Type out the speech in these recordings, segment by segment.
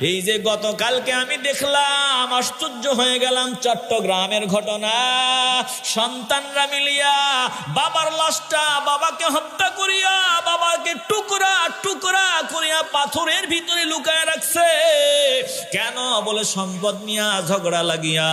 এই যে গতকালকে আমি দেখলাম, আশ্চর্য হয়ে গেলাম, চট্টগ্রামের ঘটনা। সন্তানরা মিলিয়া বাবার লাশটা, বাবাকে হত্যা করিয়া, বাবাকে টুকরা টুকরা করিয়া পাথরের ভিতরে লুকায় রাখছে। কেন? বলে সম্পদ নিয়ে ঝগড়া লাগিয়া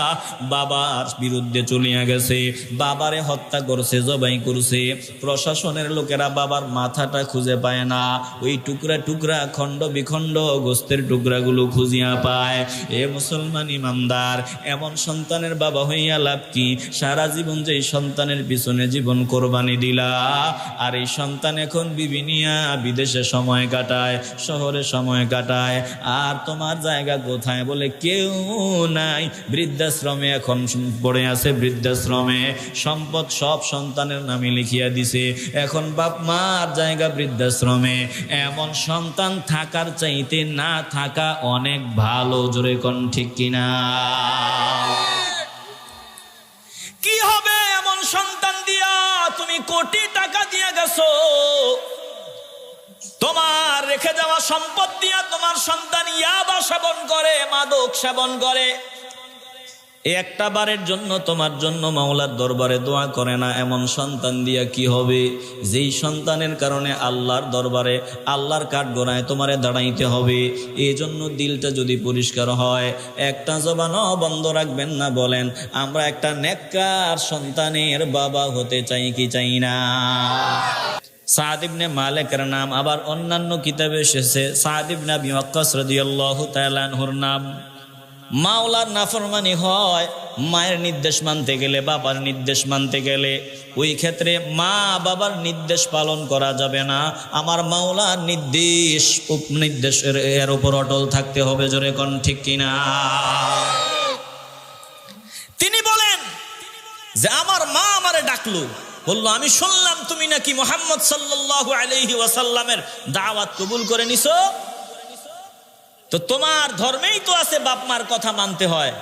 বাবার বিরুদ্ধে চলিয়া গেছে, বাবারে হত্যা করছে, জবাই করছে। প্রশাসনের লোকেরা বাবার মাথাটা খুঁজে পায় না, ওই টুকরা টুকরা খণ্ড বিখণ্ড গোস্তের টুকরাগুলো খুঁজিয়া পায়। এ মুসলমান ইমানদার, এমন সন্তানের বাবা হইয়া লাভ কি? সারা জীবন যে সন্তানের পিছনে জীবন কোরবানি দিলা, আর এই সন্তান এখন বিবি নিয়া বিদেশে সময় কাটায়, শহরে সময় কাটায়, আর তোমার জায়গা কোথায়? বলে কেউ নাই, বৃদ্ধাশ্রমে এখন পড়ে আছে, বৃদ্ধাশ্রমে। সম্পদ সব সন্তানের নামে লিখিয়া দিছে, এখন বাপ মার জায়গা বৃদ্ধাশ্রমে। এমন সন্তান থাকার চাইতে না থাকা অনেক ভালো। জোরে কোন ঠিক কিনা? কি হবে এমন সন্তান দিয়া? তুমি কোটি টাকা দিয়া গেছো, তোমার রেখে যাওয়া সম্পদ দিয়া তোমার সন্তান ইয়াবা সেবন করে, মাদক সেবন করে। একটা বারের জন্য তোমার জন্য মাওলার দরবারে দোয়া করে না। এমন সন্তান দিয়া কি হবে? যেই সন্তানের কারণে আল্লাহর দরবারে, আল্লাহর কাঠগড়ায় তোমারে দাঁড়াইতে হবে। এই জন্য দিলটা যদি পরিষ্কার হয়, একটা জবানও বন্ধ রাখবেন না। বলেন, আমরা একটা নেককার সন্তানের বাবা হতে চাই কি চাই না? সাদ ইবনে মালিকের নাম, আবার অন্যান্য কিতাবে এসেছে সাদ ইবনে আবি ওয়াক্কাস রাদিয়াল্লাহু তাআলা আনহুর নাম। মাওলার নাফরমানি হয়, মায়ের নির্দেশ মানতে গেলে, বাবার নির্দেশ মানতে গেলে, ওই ক্ষেত্রে মা বাবার নির্দেশ পালন করা যাবে না। আমার মাওলার নির্দেশ, উপনির্দেশের এর উপর অটল থাকতে হবে। জোরে কোন ঠিক কিনা? তিনি বলেন যে আমার মা আমারে ডাকলো, বললো, আমি শুনলাম তুমি নাকি মুহাম্মদ সাল্লাল্লাহু আলাইহি ওয়াসাল্লামের দাওয়াত কবুল করে নিছো, তো তোমার ধর্মেই তো আছে বাপ মার কথা মানতে হয়।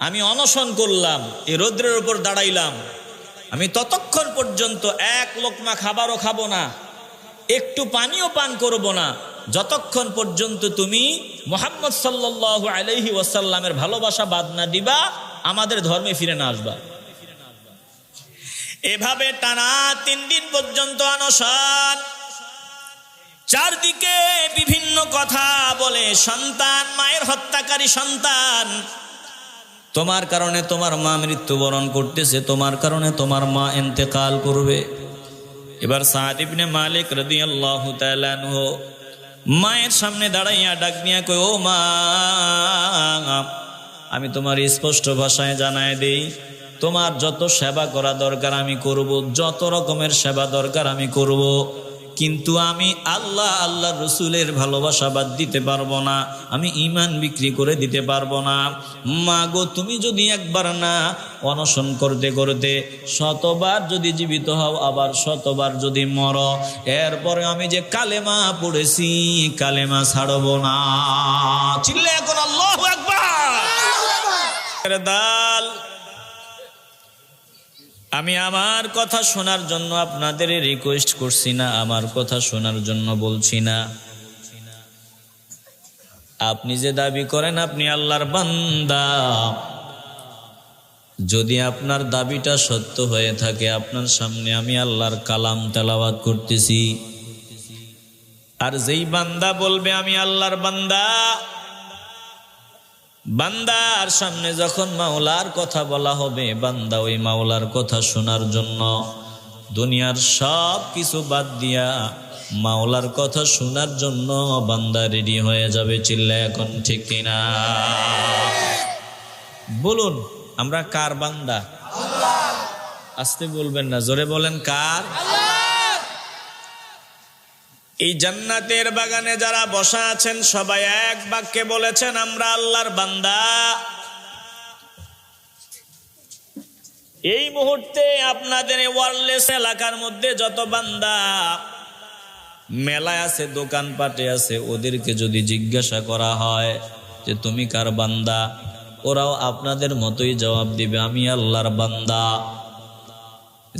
আমি অনশন করলাম, এই রৌদ্রের উপর দাঁড়াইলাম, আমি ততক্ষণ পর্যন্ত এক লোকমা খাবারও খাবো না, একটু পানিও পান করব না, যতক্ষণ পর্যন্ত তুমি মুহাম্মদ সাল্লাল্লাহু আলাইহি ওয়াসাল্লামের ভালোবাসা বাদ না দিবা, আমাদের ধর্মে ফিরে না আসবা। এভাবে টানা 3 দিন পর্যন্ত অনশন। চারদিকে বিভিন্ন কথা বলে, সন্তান, মায়ের হত্যাকারী সন্তান, তোমার কারণে তোমার মা মৃত্যুবরণ করতেছে, তোমার কারণে তোমার মা ইন্তেকাল করবে। এবার সাদ ইবনে মালিক রাদিয়াল্লাহু তাআলা আনহু মায়ের সামনে দাঁড়াইয়া ডাক দিয়া কয়, ও মা, আমি তোমার স্পষ্ট ভাষায় জানায় দেই, তোমার যত সেবা করা দরকার আমি করব, যত রকমের সেবা দরকার আমি করব, কিন্তু আমি আল্লাহ রসুলের ভালোবাসা বাদ দিতে পারবো না, আমি ঈমান বিক্রি করে দিতে পারবো না। মা গো, তুমি যদি একবার না, অনশন করতে করতে শতবার যদি জীবিত হও, আবার শতবার যদি মরো, এরপরে আমি যে কালেমা পড়েছি, কালেমা ছাড়বো না। চিল্লে এখন আল্লাহু আকবার। দাল, আমি আমার কথা শোনার জন্য আপনাদের রিকোয়েস্ট করছি না, আমার কথা শোনার জন্য বলছি না। আপনি যে দাবি করেন আপনি আল্লাহর বান্দা, যদি আপনার দাবিটা সত্য হয়ে থাকে, আপনার সামনে আমি আল্লাহর কালাম তেলাওয়াত করতেছি, আর যেই বান্দা বলবে আমি আল্লাহর বান্দা, বান্দার সামনে যখন মাওলার কথা বলা হবে, বান্দা ওই মাওলার কথা শোনার জন্য দুনিয়ার সব কিছু বাদ দিয়া মাওলার কথা শোনার জন্য বান্দা রেডি হয়ে যাবে। চিল্লা এখন ঠিক কিনা? বলুন, আমরা কার বান্দা? আস্তে বলবেন না, জোরে বলেন, কার? এই জান্নাতের বাগানে যারা বসা আছেন সবাই এক বাক্যে বলেছেন, আমরা আল্লাহর বান্দা। এই মুহূর্তে আপনাদের ওয়ারলেস এলাকার মধ্যে যত বান্দা মেলায় আছে, দোকানপাটে আছে, ওদেরকে যদি জিজ্ঞাসা করা হয় যে তুমি কার বান্দা, ওরাও আপনাদের মতোই জবাব দিবে, আমি আল্লাহর বান্দা।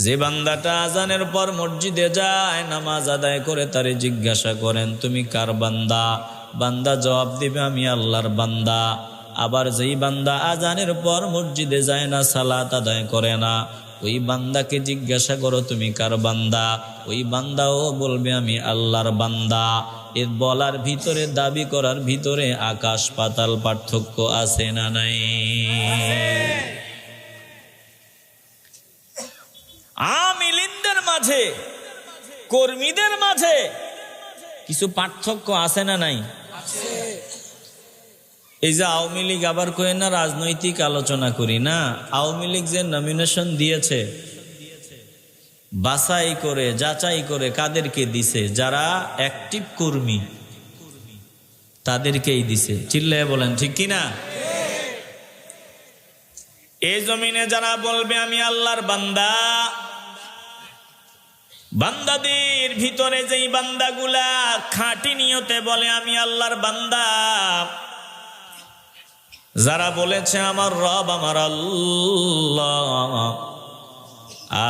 যে বান্দাটা আজানের পর মসজিদে যায়, নামাজ আদায় করে, তারে জিজ্ঞাসা করেন তুমি কার বান্দা, বান্দা জবাব দিবে আমি আল্লাহর বান্দা। আবার যেই বান্দা আজানের পর মসজিদে যায় না, সালাত আদায় করে না, ওই বান্দাকে জিজ্ঞাসা করো তুমি কার বান্দা, ওই বান্দাও বলবে আমি আল্লাহর বান্দা। এর বলার ভিতরে, দাবি করার ভিতরে আকাশ পাতাল পার্থক্য আছে না নাই? আমিলিনদের মাঝে, কর্মীদের মাঝে কিছু পার্থক্য আছে না নাই? এই যে আওয়ামী লীগ, আবার কই না রাজনৈতিক আলোচনা করি না, আওয়ামী লীগ যে নমিনেশন দিয়েছে বাছাই করে যাচাই করে কাদেরকে দিছে? যারা অ্যাক্টিভ কর্মী তাদেরকেই দিছে। চিল্লায় বলেন ঠিক কিনা? এই জমিনে যারা বলবে আমি আল্লাহর বান্দা, বান্দাদের ভিতরে যেই বান্দাগুলা খাঁটি নিয়তে বলে আমি আল্লাহর বান্দা, যারা বলেছে আমার রব আমার আল্লাহ,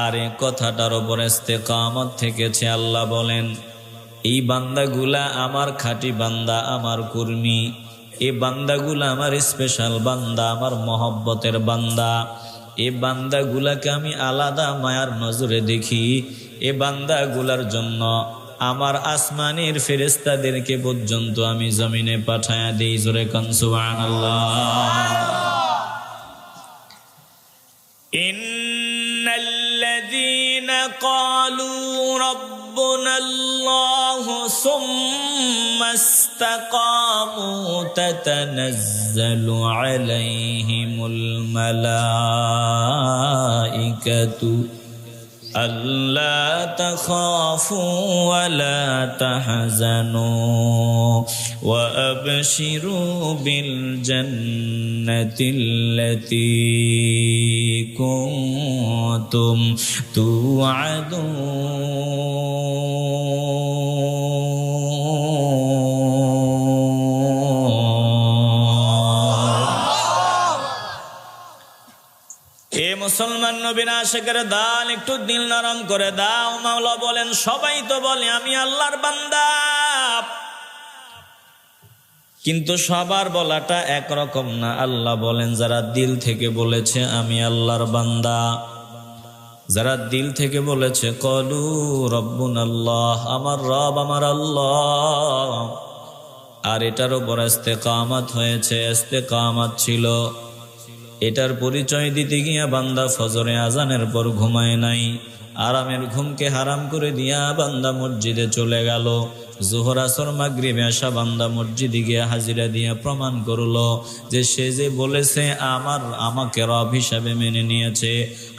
আর এই কথাটার উপর ইস্তেকামত থেকেছে, আল্লাহ বলেন এই বান্দাগুলা আমার খাঁটি বান্দা, আমার কর্মী, এই বান্দাগুলা আমার স্পেশাল বান্দা, আমার মহব্বতের বান্দা। এই বান্দাগুলাকে আমি আলাদা মায়ার নজরে দেখি। এই বান্দাগুলার জন্য আমার আসমানের ফেরেশতাদেরকে পর্যন্ত আমি জমিনে পাঠায়া দেই। জোরে কান সুবহানাল্লাহ। ইন্নাল্লাযীনা ক্বালু রাব্বুনাল্লাহু সুম্মা ইসতাকামু তাতানাজ্জালু আলাইহিমুল মালাইকাতু আল্লা তাখাফু ওয়া লা তাহজানু ওয়া আবশিরু বিল জান্নাতিল্লাতী কুনতুম তুআদুন। মুসলমান নবীর আশিকের দাল একটু দিল নরম করে দাও। মাওলা বলেন সবাই তো বলে আমি আল্লাহর বান্দা, কিন্তু সবার বলাটা একরকম না। আল্লাহ বলেন যারা দিল থেকে বলেছে আমি আল্লাহর বান্দা, যারা দিল থেকে বলেছে কলু রব্বুনাল্লাহ, আমার রব আমার আল্লাহ, আর এটার উপর ইস্তেকামত হয়েছে, ইস্তেকামত ছিল, এটার পরিচয় দিতে গিয়া বান্দা ফজরে আজানের পর ঘুমায় নাই, আরামের ঘুমকে হারাম করে দিয়া বান্দা মসজিদে চলে গেল। জোহর আসর মাগরিব এশা বান্দা মসজিদে গিয়া হাজিরা দিয়া প্রমাণ করলো যে সে যে বলেছে আমাকে রব হিসাবে মেনে নিয়েছে,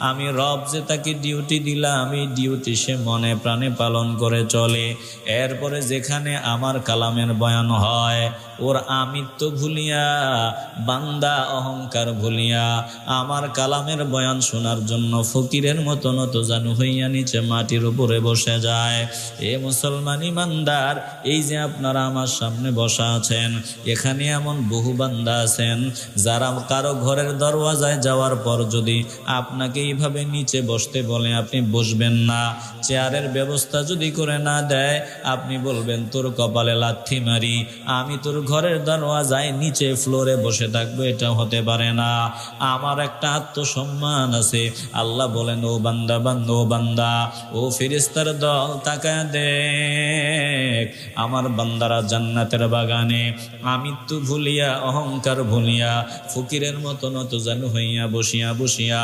আমি রব যে তাকে ডিউটি দিলাম, আমি ডিউটি সে মনে প্রাণে পালন করে চলে। এরপরে যেখানে আমার কালামের বয়ান হয়, ওর আমিত্ব ভুলিয়া বান্দা অহংকার ভুলিয়া আমার কালামের বয়ান শোনার জন্য ফকিরের মতো নত জানু হইয়া নিচে মাটির উপরে বসে যায়। এ মুসলমান ইমানদার, এই যে আপনারা আমার সামনে বসা আছেন, এখানে এমন বহু বান্দা আছেন যারা কারো ঘরের দরওয়াজায় যাওয়ার পর যদি আপনাকে এইভাবে নিচে বসতে বলে আপনি বসবেন না, চেয়ারের ব্যবস্থা যদি করে না দেয় আপনি বলবেন তোর কপালে লাথি মারি, আমি তোর ঘরের দরওয়াজায় নিচে ফ্লোরে বসে থাকবো। এটা হতে পারে না। আমার একটা আত্মসম্মান আছে। আল্লাহ বলেন ও বান্দা, বান্দা, ও বান্দা, ও ফেরেশতার দল তাকায় দেখ, আমার বান্দারা জান্নাতের বাগানে আমিত্ব ভুলিয়া অহংকার ভুলিয়া ফকিরের মতো নত জানু হইয়া বসিয়া বসিয়া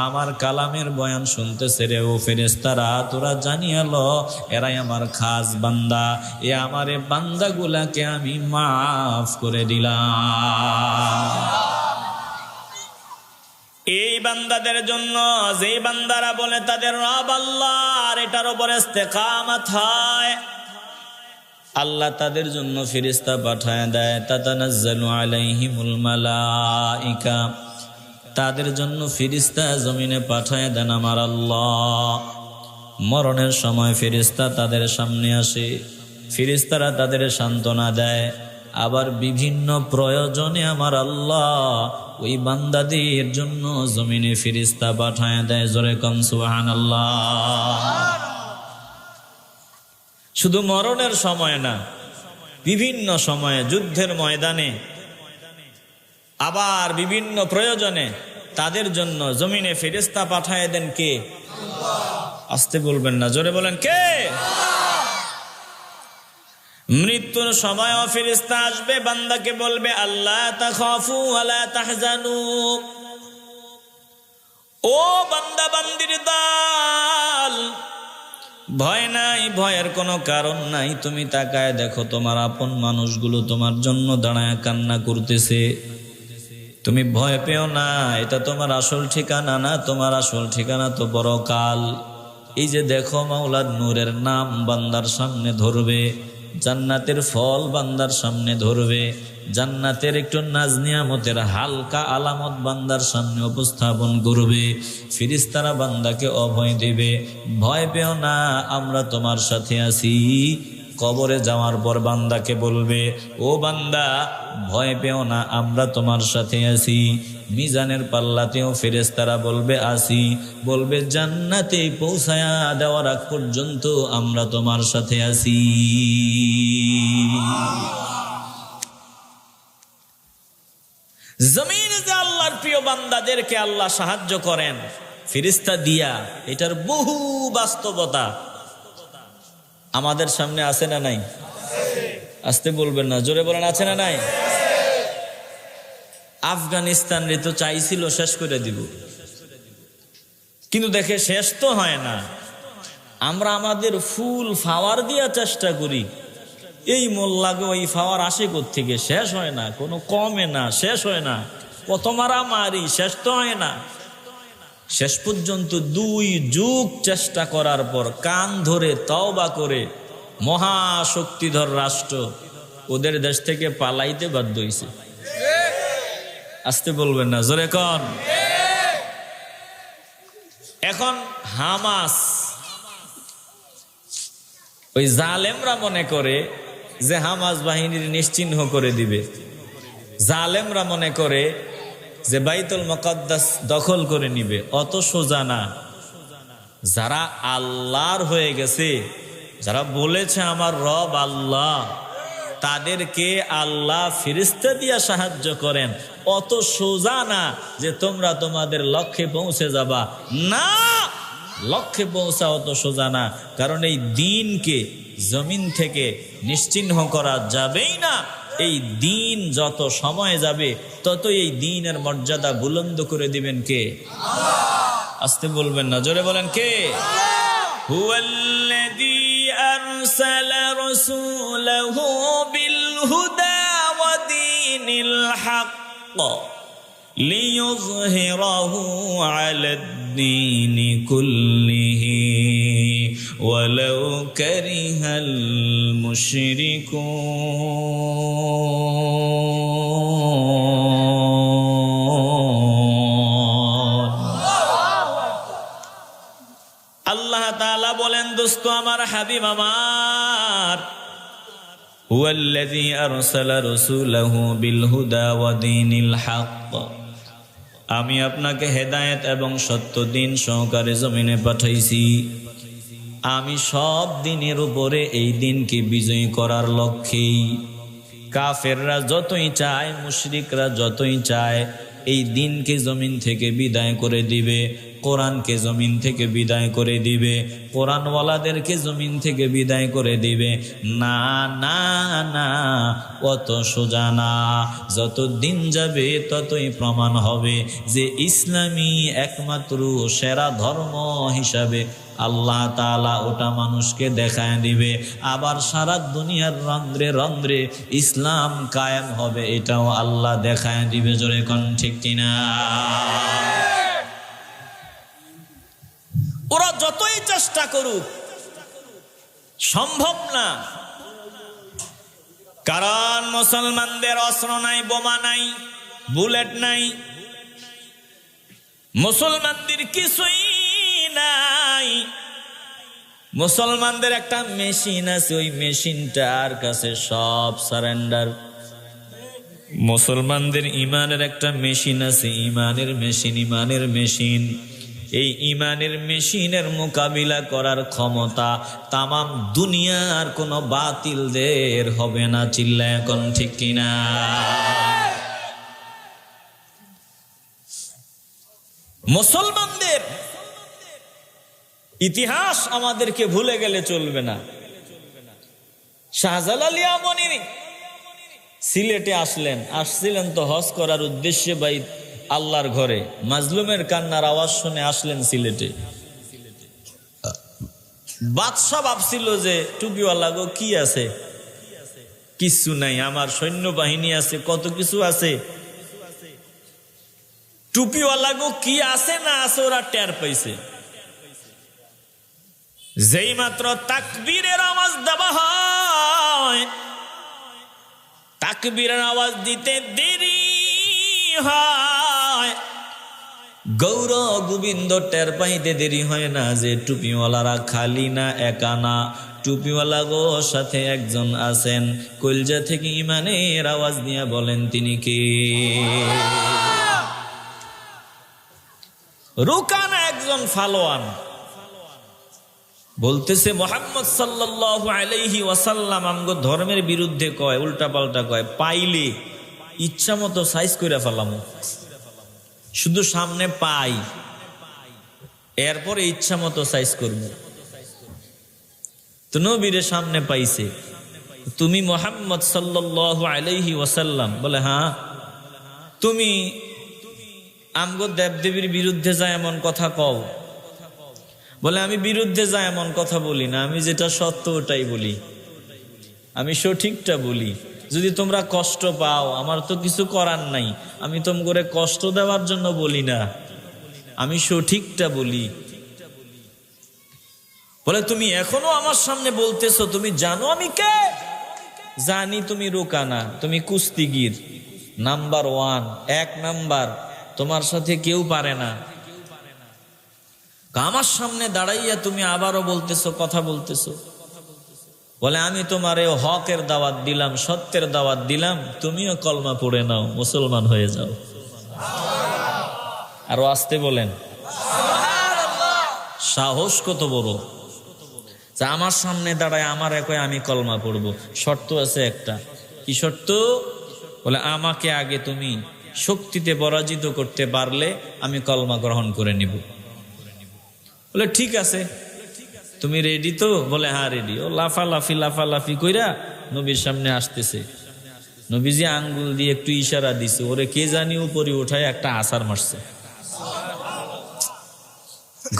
আমার কালামের বয়ান শুনতেছে রে। ও ফেরেশতারা তোরা জানিয়া ল, এরাই আমার খাস বান্দা, এ আমার বান্দাগুলাকে আমি মাফ করে দিলাম। এই বান্দাদের জন্য যে বান্দারা বলে তাদের রব আল্লাহ, আর এটার উপর ইস্তেকামত হয়, আল্লাহ তাদের জন্য ফেরেশতা পাঠায় দেয়। তাতানাজ্জালু আলাইহিমুল মালাইকা, তাদের জন্য ফেরেশতা জমিনে পাঠায় দেন আমার আল্লাহ। মরণের সময় ফেরেশতা তাদের সামনে আসে, ফেরেশতারা তাদের সান্ত্বনা দেয়। আবার বিভিন্ন প্রয়োজনে আমার আল্লাহ ওই বান্দাদের জন্য জমিনে ফেরেশতা পাঠায় দেয়। জোরে কোন সুবহানাল্লাহ। শুধু মরণের সময় না, বিভিন্ন সময়ে যুদ্ধের ময়দানে, আবার বিভিন্ন প্রয়োজনে তাদের জন্য জমিনে ফেরেশতা পাঠায় দেন কে? আসতে বলবেন না, জোরে বলেন কে? মৃত্যুর সময় ফেরেশতা আসবে, বান্দাকে বলবে আল্লাহ তাখাফু ওয়ালা তাহজানু। ও বান্দা বান্দির দল, ভয় নাই, ভয়ের কোনো কারণ নাই। তুমি তাকায় দেখো, তোমার আপন মানুষগুলো তোমার জন্য দাঁড়ায় কান্না করতেছে। তুমি ভয় পেও না, এটা তোমার আসল ঠিকানা না, তোমার আসল ঠিকানা তো পরকাল। এই যে দেখো, মাওলার নূরের নাম বান্দার সামনে ধরবে, জান্নাতের ফল বান্দার সামনে ধরবে, জান্নাতের একটু নাজ নিয়ামতের হালকা আলামত বান্দার সামনে উপস্থাপন করবে। ফেরেশতারা বান্দাকে অভয় দিবে, ভয় পেও না, আমরা তোমার সাথে আছি। কবরে যাওয়ার পর বান্দাকে বলবে, ও বান্দা ভয় পেও না, আমরা তোমার সাথে আছি। মিজানের পাল্লাতেও ফেরেশতারা বলবে আছি, বলবে জান্নাতে পৌঁছায়া দেওয়ার আগ পর্যন্ত আমরা তোমার সাথে আছি। জমিনে যে আল্লাহর প্রিয় বান্দাদেরকে আল্লাহ সাহায্য করেন ফেরেশতা দিয়া, এটার বহু বাস্তবতা আমাদের সামনে আছে না নাই? আসতে বলবেন না, জোরে বলেন আছে না নাই? আফগানিস্তান রে তো চাইছিল শেষ করে দিব, কিন্তু দেখে শেষ তো হয় না। আমরা আমাদের ফুল পাওয়ার দিয়া চেষ্টা করি, এই মোল্লাগে ওই পাওয়ার আসে কোত্থেকে? শেষ হয় না, কোনো কমে না, শেষ হয় না, কত মারা মারি, শেষ তো হয় না। শেষ পর্যন্ত 2 যুগ চেষ্টা করার পর কান ধরে তওবা করে মহাশক্তিধর রাষ্ট্র ওদের দেশ থেকে পালাইতে বাধ্য হইছে। আসতে বলবেন না, জোরে কোন? এখন হামাস, ওই জালেমরা মনে করে যে হামাস বাহিনীর নিশ্চিহ্ন করে দিবে। জালেমরা মনে করে যে বাইতুল মুকাদ্দাস দখল করে নিবে। অত সোজা না। যারা আল্লাহর হয়ে গেছে, যারা বলেছে আমার রব আল্লাহ, তাদেরকে আল্লাহ ফেরেশতা দিয়া সাহায্য করেন। অত সোজা না যে তোমরা তোমাদের লক্ষ্যে পৌঁছে যাবা, না, লক্ষ্যে পৌঁছা অত সোজা না। কারণ এই দ্বীনকে জমিন থেকে নিশ্চিহ্ন করা যাবেই না। এই দ্বীন যত সময় যাবে তত এই দ্বীনের মর্যাদা বুলন্দ করে দিবেন কে? আসতে বলবেন না, জোরে বলেন কে? হুয়াল্লাযী আরসালা রাসূলাহু বিল হুদা ওয়া দীনিল হক লিইয়ুযহিরাহু আলাদ-দীনি কুল্লিহি ওয়ালাউ কারিহাল মুশরিকুন। আল্লাহ তাআলা বলেন, দোস্ত আমার, হাবিব আমার, হুয়াল্লাযী আরসালা রাসূলাহু বিল হুদা ওয়া দীনিল হক, আমি আপনাকে হেদায়েত এবং সত্য দিন সহকারে জমিনে পাঠাইছি। আমি সব দিনের উপরে এই দিনকে বিজয়ী করার লক্ষ্যেই। কাফেররা যতই চায়, মুশরিকরা যতই চায়, এই দিনকে জমিন থেকে বিদায় করে দিবে, কোরআনকে জমিন থেকে বিদায় করে দিবে, কোরআনওয়ালাদেরকে জমিন থেকে বিদায় করে দিবে। না না না, অত সোজা না। যত দিন যাবে ততই প্রমাণ হবে যে ইসলামী একমাত্র সেরা ধর্ম হিসাবে আল্লাহ তাআলা ওটা মানুষকে দেখায় দিবে। আবার সারা দুনিয়ার রন্ধ্রে রন্ধ্রে ইসলাম কায়েম হবে, এটাও আল্লাহ দেখায় দিবে। জোরে কোন ঠিক কিনা? ওরা যতই চেষ্টা করুক সম্ভব না। কারণ মুসলমানদের অস্ত্র নাই, বোমা নাই, বুলেট নাই, মুসলমানদের কিছুই নাই। মুসলমানদের একটা মেশিন আছে, ওই মেশিনটার কাছে সব সারেন্ডার। মুসলমানদের ইমানের একটা মেশিন আছে, ইমানের মেশিন, ইমানের মেশিন। এই ইমানের মেশিনের মোকাবিলা করার ক্ষমতা তামাম দুনিয়ার কোনো বাতিলদের হবে না। চিল্লায় এখন ঠিক কিনা? মুসলমানদের ইতিহাস আমাদেরকে ভুলে গেলে চলবে না। শাহজালাল ইয়ামানি সিলেটে আসছিলেন তো হজ করার উদ্দেশ্যে ভাই আল্লাহর ঘরে। মাজলুমের কান্নার আওয়াজ শুনে আসলেন সিলেটে। বাদশা ভাবছিল যে টুপিওয়ালা গো কি আছে, কিছু নাই, আমার সৈন্যবাহিনী আছে, কত কিছু আছে, টুপিওয়ালা গো কি আছে না আছে ওরা টের পাইছে। যেই মাত্র তাকবীরের আওয়াজ দেওয়া হয়, তাকবীরের আওয়াজ দিতে দেরি হয়, গৌর গোবিন্দ টের পাইতে দেরি হয় না যে টুপিওয়ালারা খালি না, একা না, টুপিওয়ালা গো সাথে একজন আছেন। কলজা থেকে ইমানের আওয়াজ নিয়ে বলেন তিনি কে? রুকানা একজন ফালোয়ান। বলতেছে মুহাম্মদ সাল্লাল্লাহু আলাইহি ওয়াসাল্লাম আমগো ধর্মের বিরুদ্ধে কয়, উল্টা পাল্টা কয়, পাইলে ইচ্ছা মতো সাইজ কইরা ফেলাম, শুধু সামনে পাই, এরপরে ইচ্ছা মতো সাইজ করব। তো নবীরে সামনে পাইছে, তুমি মুহাম্মদ সাল্লাল্লাহু আলাইহি ওয়াসাল্লাম? বলে হ্যাঁ। তুমি আমগো দেবদেবীর বিরুদ্ধে যায় এমন কথা কও? বলে আমি বিরুদ্ধে যায় এমন কথা বলি না, আমি যেটা সত্য ওটাই বলি, আমি সঠিকটা বলি। যদি তোমরা কষ্ট পাও আমার তো কিছু করার নাই, আমি তোমাকে কষ্ট দেওয়ার জন্য বলি না, আমি সঠিকটা বলি। বলে তুমি এখনো আমার সামনে বলতেছো তুমি জানো আমি কে? জানি তুমি রুকানা, তুমি কুস্তিগির নাম্বার 1, 1 নাম্বার, তোমার সাথে কেউ পারে না। আমার সামনে দাঁড়াইয়া তুমি আবারও বলতেছো, কথা বলতেছো। বলে আমি তোমারে হকের দাওয়াত দিলাম, সত্যের দাওয়াত দিলাম, তুমিও কলমা পড়ে নাও, মুসলমান হয়ে যাও। আরো আসতে বলেন সাহস কত বড়! আমার সামনে দাঁড়ায় আমার একই আমি কলমা পড়বো। শর্ত আছে একটা। কি শর্ত? বলে আমাকে আগে তুমি শক্তিতে পরাজিত করতে পারলে আমি কলমা গ্রহণ করে নিব। বলে ঠিক আছে, তুমি রেডি তো? বলে হ্যাঁ রেডি। ও লাফালাফি কইরা নবীর সামনে আসতেছে। নবীজি আঙ্গুল দিয়ে একটু ইশারা দিছে, ওরে কে জানি উপরে উঠায় একটা আছাড় মারছে।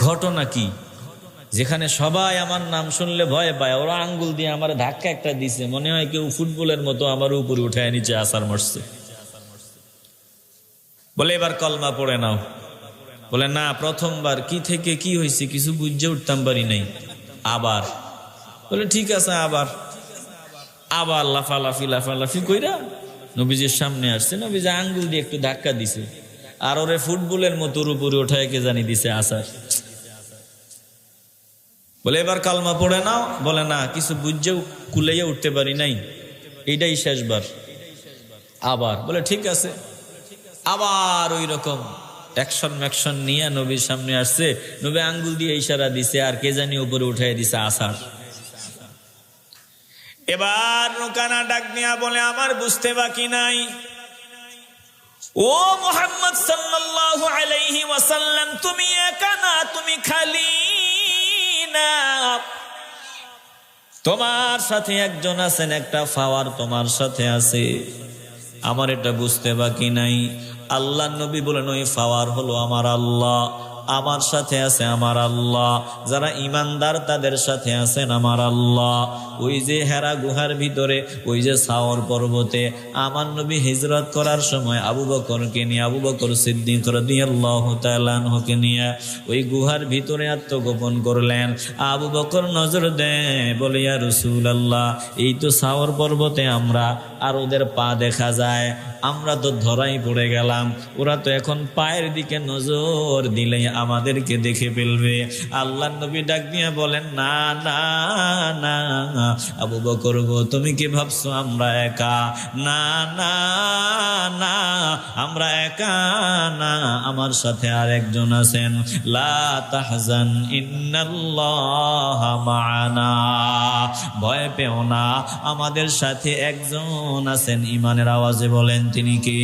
ঘটনা কি? যেখানে সবাই আমার নাম শুনলে ভয় পায়, ওরা আঙ্গুল দিয়ে আমার ধাক্কা একটা দিছে, মনে হয় কেউ ফুটবলের মতো আমার উপরে উঠায় নিচে আছাড় মারছে। বলে এবার কলমা পড়ে নাও। বলে না, প্রথমবার কি থেকে কি হয়েছে কিছু বুঝে উঠতাম পারি নাই, আবার। বলে ঠিক আছে, আবার লাফালাফি কইরা নবীজির সামনে আসছে। নবীজি আঙ্গুল দিয়ে একটু ধাক্কা দিছে, আর ওরে ফুটবলের মতো উপরে ওঠায় কে জানি দিছে আছাড়। বলে এবার কালমা পড়ে নাও। বলে না, কিছু বুঝেও কুলাইয়া উঠতে পারি নাই, এইটাই শেষবার। আবার। বলে ঠিক আছে। আবার ওই রকম অ্যাকশন নিয়ে নবীর সামনে আসছে। নবী আঙ্গুল দিয়ে ইশারা দিছে, আর কে জানি উপরে উঠাই দিছে আছাড়। এবার রুকানা ডাক নিয়া বলে আমার বুঝতে বাকি নাই, ও মুহাম্মদ সাল্লাল্লাহু আলাইহি ওয়াসাল্লাম, তুমি একা না, তুমি খালি না, তোমার সাথে একজন আছেন, একটা পাওয়ার তোমার সাথে আছে। আমার এটা বুঝতে বাকি নাই। আল্লাহ নবী বলেন ওই পাওয়ার হলো আমার আল্লাহ, আমার সাথে আছে আমার আল্লাহ, যারা ইমানদার তাদের সাথে আছেন আমার আল্লাহ। ওই যে হেরা গুহার ভিতরে, ওই যে সাওর পর্বতে আমার নবী হিজরত করার সময় আবু বকরকে নিয়ে, আবু বকর সিদ্দিক রাদিয়াল্লাহু তাআলা আনহুকে নিয়ে ওই গুহার ভিতরে আত্মগোপন করলেন। আবু বকর নজর দেয়, বলে ইয়া রাসূলুল্লাহ, এই তো সাওর পর্বতে আমরা, আর ওদের পা দেখা যায়, আমরা তো ধরাই পড়ে গেলাম, ওরা তো এখন পায়ের দিকে নজর দিলে আমাদেরকে দেখে ফেলবে। আল্লাহ নবী ডাক দিয়ে বলেন না না না আবু বকর গো, তুমি কি ভাবছো আমরা একা? না না না, আমরা একা না, আমার সাথে আর একজন আছেন। লা তাহজান ইন্নাল্লাহা মা'ানা, ভয় পেও না, আমাদের সাথে একজন আছেন। ঈমানের আওয়াজে বলেন তিনি কে?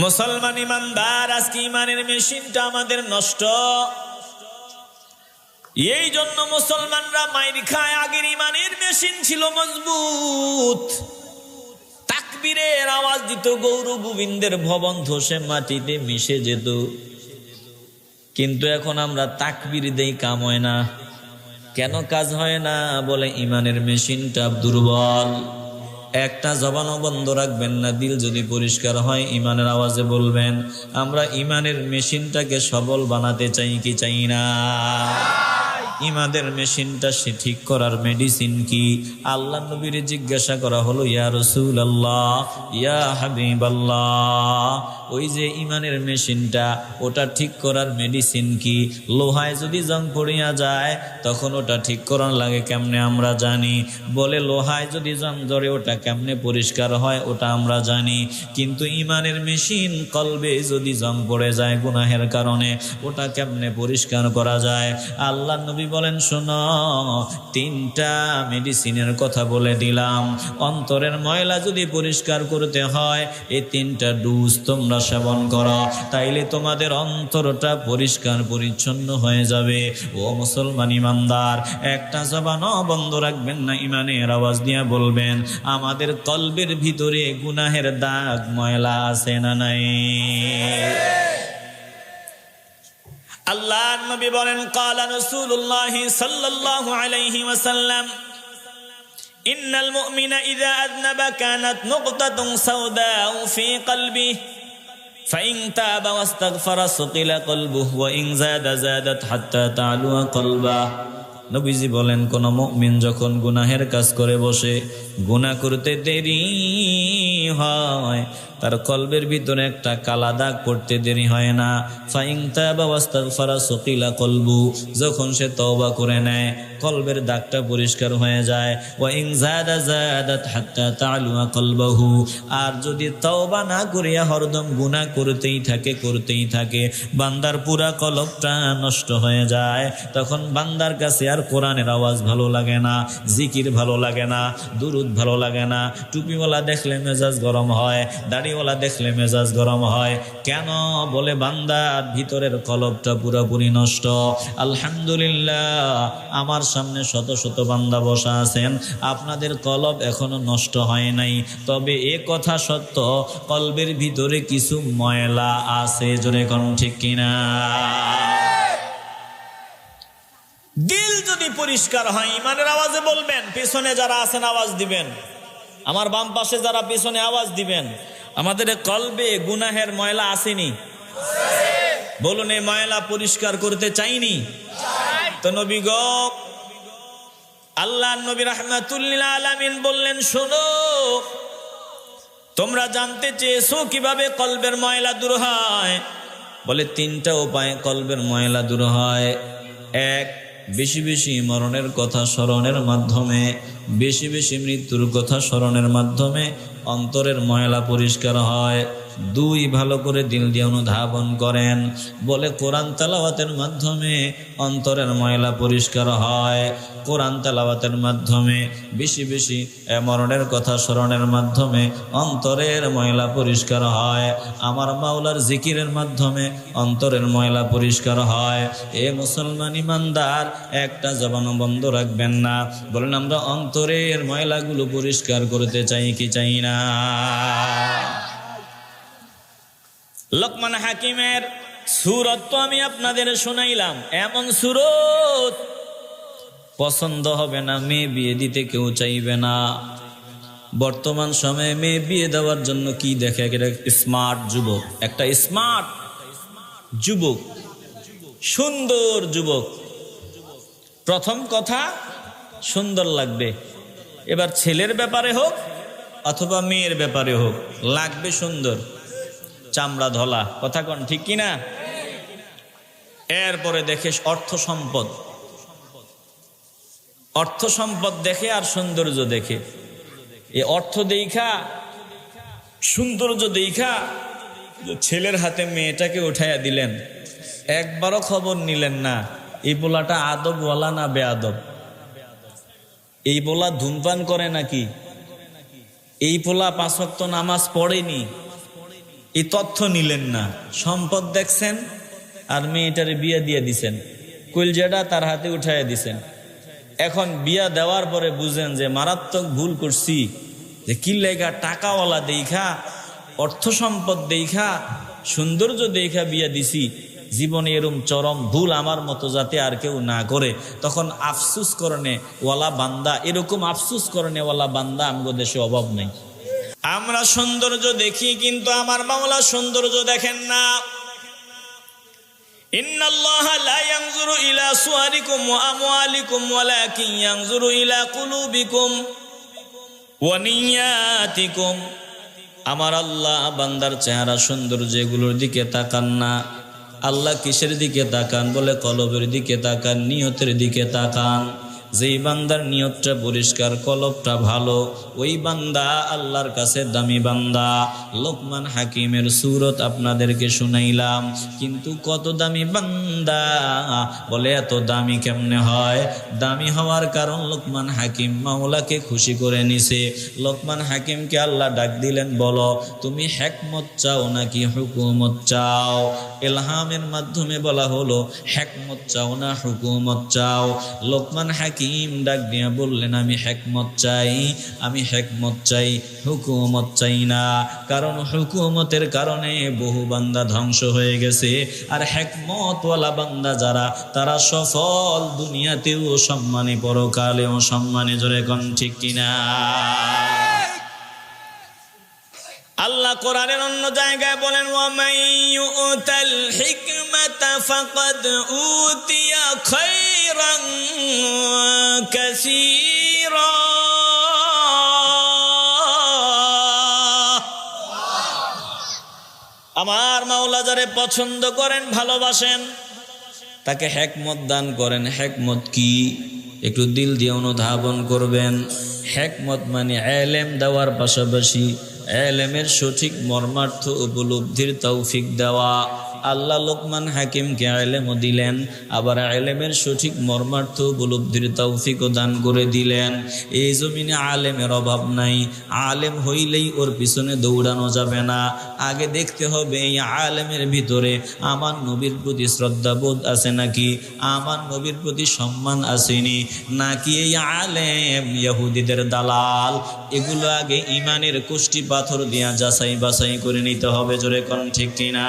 মুসলমান ইমানদার, আজকে ঈমানের মেশিনটা আমাদের নষ্ট। এই জন্য মুসলমানরা মাইর খায়। আগের ঈমানের মেশিন ছিল মজবুত, তাকবীরের আওয়াজ দিত, গৌর গোবিন্দের ভবন ধসে মাটিতে মিশে যেত। কিন্তু এখন আমরা তাকবীর দেই, কাম হয় না। কেন কাজ হয় না? বলে ঈমানের মেশিনটা দুর্বল। একটা জবানও বন্ধ রাখবেন না। দিল যদি পরিষ্কার হয় ঈমানের আওয়াজে বলবেন। আমরা ঈমানের মেশিনটাকে সবল বানাতে চাই কি চাই না? ঈমানের মেশিনটা সে ঠিক করার মেডিসিন কি? আল্লাহ নবীর জিজ্ঞাসা করা হলো, ইয়া রাসূলুল্লাহ, ইয়া হাবিবাল্লাহ, ওই যে ঈমানের মেশিনটা, ওটা ঠিক করার মেডিসিন কি? লোহায় যদি জং পড়িয়া যায় তখন ওটা ঠিক করার লাগে কেমনে আমরা জানি। বলে লোহায় যদি জং ধরে ওটা কেমনে পরিষ্কার হয় ওটা আমরা জানি। কিন্তু ঈমানের মেশিন কলবে যদি জং পড়ে যায় গুনাহের কারণে, ওটা কেমনে পরিষ্কার করা যায়? আল্লাহ নবী বলেন, শোনো, তিনটা মেডিসিনের কথা বলে দিলাম। অন্তরের ময়লা যদি পরিষ্কার করতে হয় এই তিনটা ডোজ তোমরা সেবন করো, তাইলে তোমাদের অন্তরটা পরিষ্কার পরিচ্ছন্ন হয়ে যাবে। ও মুসলমান ইমানদার, একটা জবানও বন্ধ রাখবেন না। ঈমানের আওয়াজ দিয়ে বলবেন, আমাদের কলবের ভিতরে গুনাহের দাগ ময়লা আছে না নাই? আল্লাহর নবী বলেন, ক্বালা রাসূলুল্লাহ সাল্লাল্লাহু আলাইহি ওয়াসাল্লাম, ইন্নাল মুমিনা ইযা আযনাবা কানাত নুকতাতুন সাওদাউ ফি কলবিহি ফাইন তাবা ওয়াস্তাগফারা সুকিলা কলবুহু ওয়া ইন যাদা যাদাত হাত্তা তা'লু কলবাহু। নবীজি বলেন, কোন মুমিন যখন গুনাহের কাজ করে বসে, গুনাহ করতে দেরি হয়, তার কলবের ভিতরে একটা কালা দাগ পড়তে দেরি হয় না। ফাইন তাবা ওয়াস্তাগফারা সুকিলা কলবু, যখন সে তওবা করে নেয় কলবের দাগটা পরিষ্কার হয়ে যায়। ওয়া ইন যাদা যাদাত হাত্তা তা'লু কলবাহু, আর যদি তওবা না করিয়া হরদম গুনাহ করতেই থাকে, বান্দার পুরা কলবটা নষ্ট হয়ে যায়। তখন বান্দার কাছে আর কোরআনের আওয়াজ ভালো লাগে না, জিকির ভালো লাগে না, দুরুদ ভালো লাগে না। টুপিওয়ালা দেখলে মেজাজ গরম হয়, দাড়িওয়ালা দেখলে মেজাজ গরম হয়। কেন? বলে বান্দার ভিতরের কলবটা পুরোপুরি নষ্ট। আলহামদুলিল্লাহ, আমার সামনে শত শত বান্দা বসা আছেন, আপনাদের কলব এখনো নষ্ট হয় নাই। তবে এ কথা সত্য, কলবের ভিতরে কিছু ময়লা আছে। জোরে কোন ঠিক কিনা? দিল যদি পরিষ্কার হয়, ঈমানের আওয়াজে বলবেন। পেছনে যারা আছেন আওয়াজ দিবেন, আমার বাম পাশে যারা পেছনে আওয়াজ দিবেন। আমাদের কলবে গুনাহের ময়লা আসেনি? বলুন, এই ময়লা পরিষ্কার করতে চাইনি তো? নবী গো, আল্লাহর নবী রাহমাতুল লিল আলামিন বললেন, শোনো, তোমরা জানতে চেয়েছো কিভাবে কলবের ময়লা দূর হয়? বলে তিনটা উপায়ে কলবের ময়লা দূর হয়। এক, বেশি বেশি মরণের কথা স্মরণের মাধ্যমে, বেশি বেশি মৃত্যুর কথা স্মরণের মাধ্যমে অন্তরের ময়লা পরিষ্কার হয়। দুই, ভালো করে দিল দিয়ে অনুধাবন করেন। বলে কোরআন তেলাওয়াতের মাধ্যমে অন্তরের ময়লা পরিষ্কার হয়। কোরআন তেলাওয়াতের মাধ্যমে বেশি বেশি মরণের কথা স্মরণের মাধ্যমে অন্তরের ময়লা পরিষ্কার হয়। আমার মাওলার জিকিরের মাধ্যমে অন্তরের ময়লা পরিষ্কার হয়। এ মুসলমান ইমানদার, একটা জবানও বন্ধ রাখবেন না। বলেন, আমরা অন্তরের ময়লাগুলো পরিষ্কার করতে চাই কি চাই না? লোকমান হাকিমের সূরত তো আমি আপনাদের শোনাইলাম। এমন সূরত পছন্দ হবে না, মেয়ে বিয়ে দিতে কেউ চাইবে না। বর্তমান সময়ে মেয়ে বিয়ে দেওয়ার জন্য কি দেখে? স্মার্ট যুবক, একটা স্মার্ট যুবক, সুন্দর যুবক। প্রথম কথা, সুন্দর লাগবে। এবার ছেলের ব্যাপারে হোক অথবা মেয়ের ব্যাপারে হোক, লাগবে সুন্দর, চামড়া ধলা। কথা কোন ঠিক কিনা? এরপরে দেখে অর্থ সম্পদ, অর্থ সম্পদ দেখে আর সৌন্দর্য দেখে। এ অর্থ দেখা, সৌন্দর্য দেখা ছেলের হাতে মেয়েটাকে উঠাইয়া দিলেন, একবারও খবর নিলেন না এই পোলাটা আদবওয়ালা না বেআদব, এই পোলা ধূমপান করে নাকি, এই পোলা 5 ওয়াক্ত নামাজ পড়েনি, এই তথ্য নিলেন না। সম্পদ দেখছেন আর মেয়েটারে বিয়া দিয়ে দিছেন, কলজাটা তার হাতে উঠাইয়া দিছেন। এখন বিয়া দেওয়ার পরে বুঝেন যে মারাত্মক ভুল করছি, যে কি লেগা টাকাওয়ালা দেখা, অর্থ সম্পদ দেখা, সৌন্দর্য দেখা বিয়া দিছি, জীবনে এরম চরম ভুল আমার মতো যাতে আর কেউ না করে। তখন আফসুস করনে ওয়ালা বান্দা, এরকম আফসুস করনে ওয়ালা বান্দা আমগো দেশে অভাব নেই। আমরা সৌন্দর্য দেখি কিন্তু আমার মাওলা সৌন্দর্য দেখেন না। ইন্নাল্লাহা লা ইয়ানজুরু ইলা সুওয়ারিকুম ওয়া আমওয়ালিকুম ওয়ালাকিন ইয়ানজুরু ইলা কুলুবিকুম ওয়া নিয়াতিকুম। আমার আল্লাহ বান্দার চেহারা সৌন্দর্য এগুলোর দিকে তাকান না। আল্লাহ কিসের দিকে তাকান? বলে কলবের দিকে তাকান, নিয়তের দিকে তাকান। যেই বান্দার নিয়তটা পরিষ্কার, কলবটা ভালো, ওই বান্দা আল্লাহর কাছে দামি বান্দা। লোকমান হাকিমের সূরত আপনাদেরকে শুনাইলাম, কিন্তু কত দামি বান্দা। বলে এত দামি কেমনে হয়? দামি হওয়ার কারণ লোকমান হাকিম মাওলাকে খুশি করে নিছে। লোকমান হাকিমকে আল্লাহ ডাক দিলেন, বলো তুমি হিকমত চাও নাকি হুকুমত চাও? ইলহামের মাধ্যমে বলা হলো হিকমত চাও না হুকুমত চাও? লোকমান হাকিম ডাক দিয়া বললেন, আমি হিকমত চাই, আমি হিকমত চাই, হুকুমত চাই না। কারণ হুকুমতের কারণে বহু বান্দা ধ্বংস হয়ে গেছে, আর হিকমতওয়ালা বান্দা যারা, তারা সফল, দুনিয়াতেও সম্মানী, পরকালেও সম্মানী। জোরে কোন ঠিক কিনা? আল্লাহ কোরআনের অন্য জায়গায় বলেন, ওয়া মান ইউতাল হিকমাতা ফাকাদ উতিয়া খায়রান কাসীরা। আমার মাওলা যারে পছন্দ করেন, ভালোবাসেন, তাকে হিকমত দান করেন। হিকমত কি? একটু দিল দিয়ে অনুধাবন করবেন। হিকমত মানে ইলম দেওয়ার পাশাপাশি ইলমের সঠিক মর্মার্থ উপলব্ধির তৌফিক দেওয়া। আল্লাহ লোকমান হাকিমকে ইলমও দিলেন, আবার ইলমের সঠিক মর্মার্থ উপলব্ধির তৌফিকও দান করে দিলেন। এই জমিনে আলেমের অভাব নাই। আলেম হইলেই ওর পিছনে দৌড়ানো যাবে না। আগে দেখতে হবে এই আলেমের ভিতরে আমার নবীর প্রতি শ্রদ্ধাবোধ আছে নাকি, আমার নবীর প্রতি সম্মান আসেনি নাকি এই আলেম ইহুদিদের দালাল। এগুলো আগে ইমানের কুষ্টি পাথর দিয়া যাচাই বাছাই করে নিতে হবে। জোরে কোন ঠিক কিনা?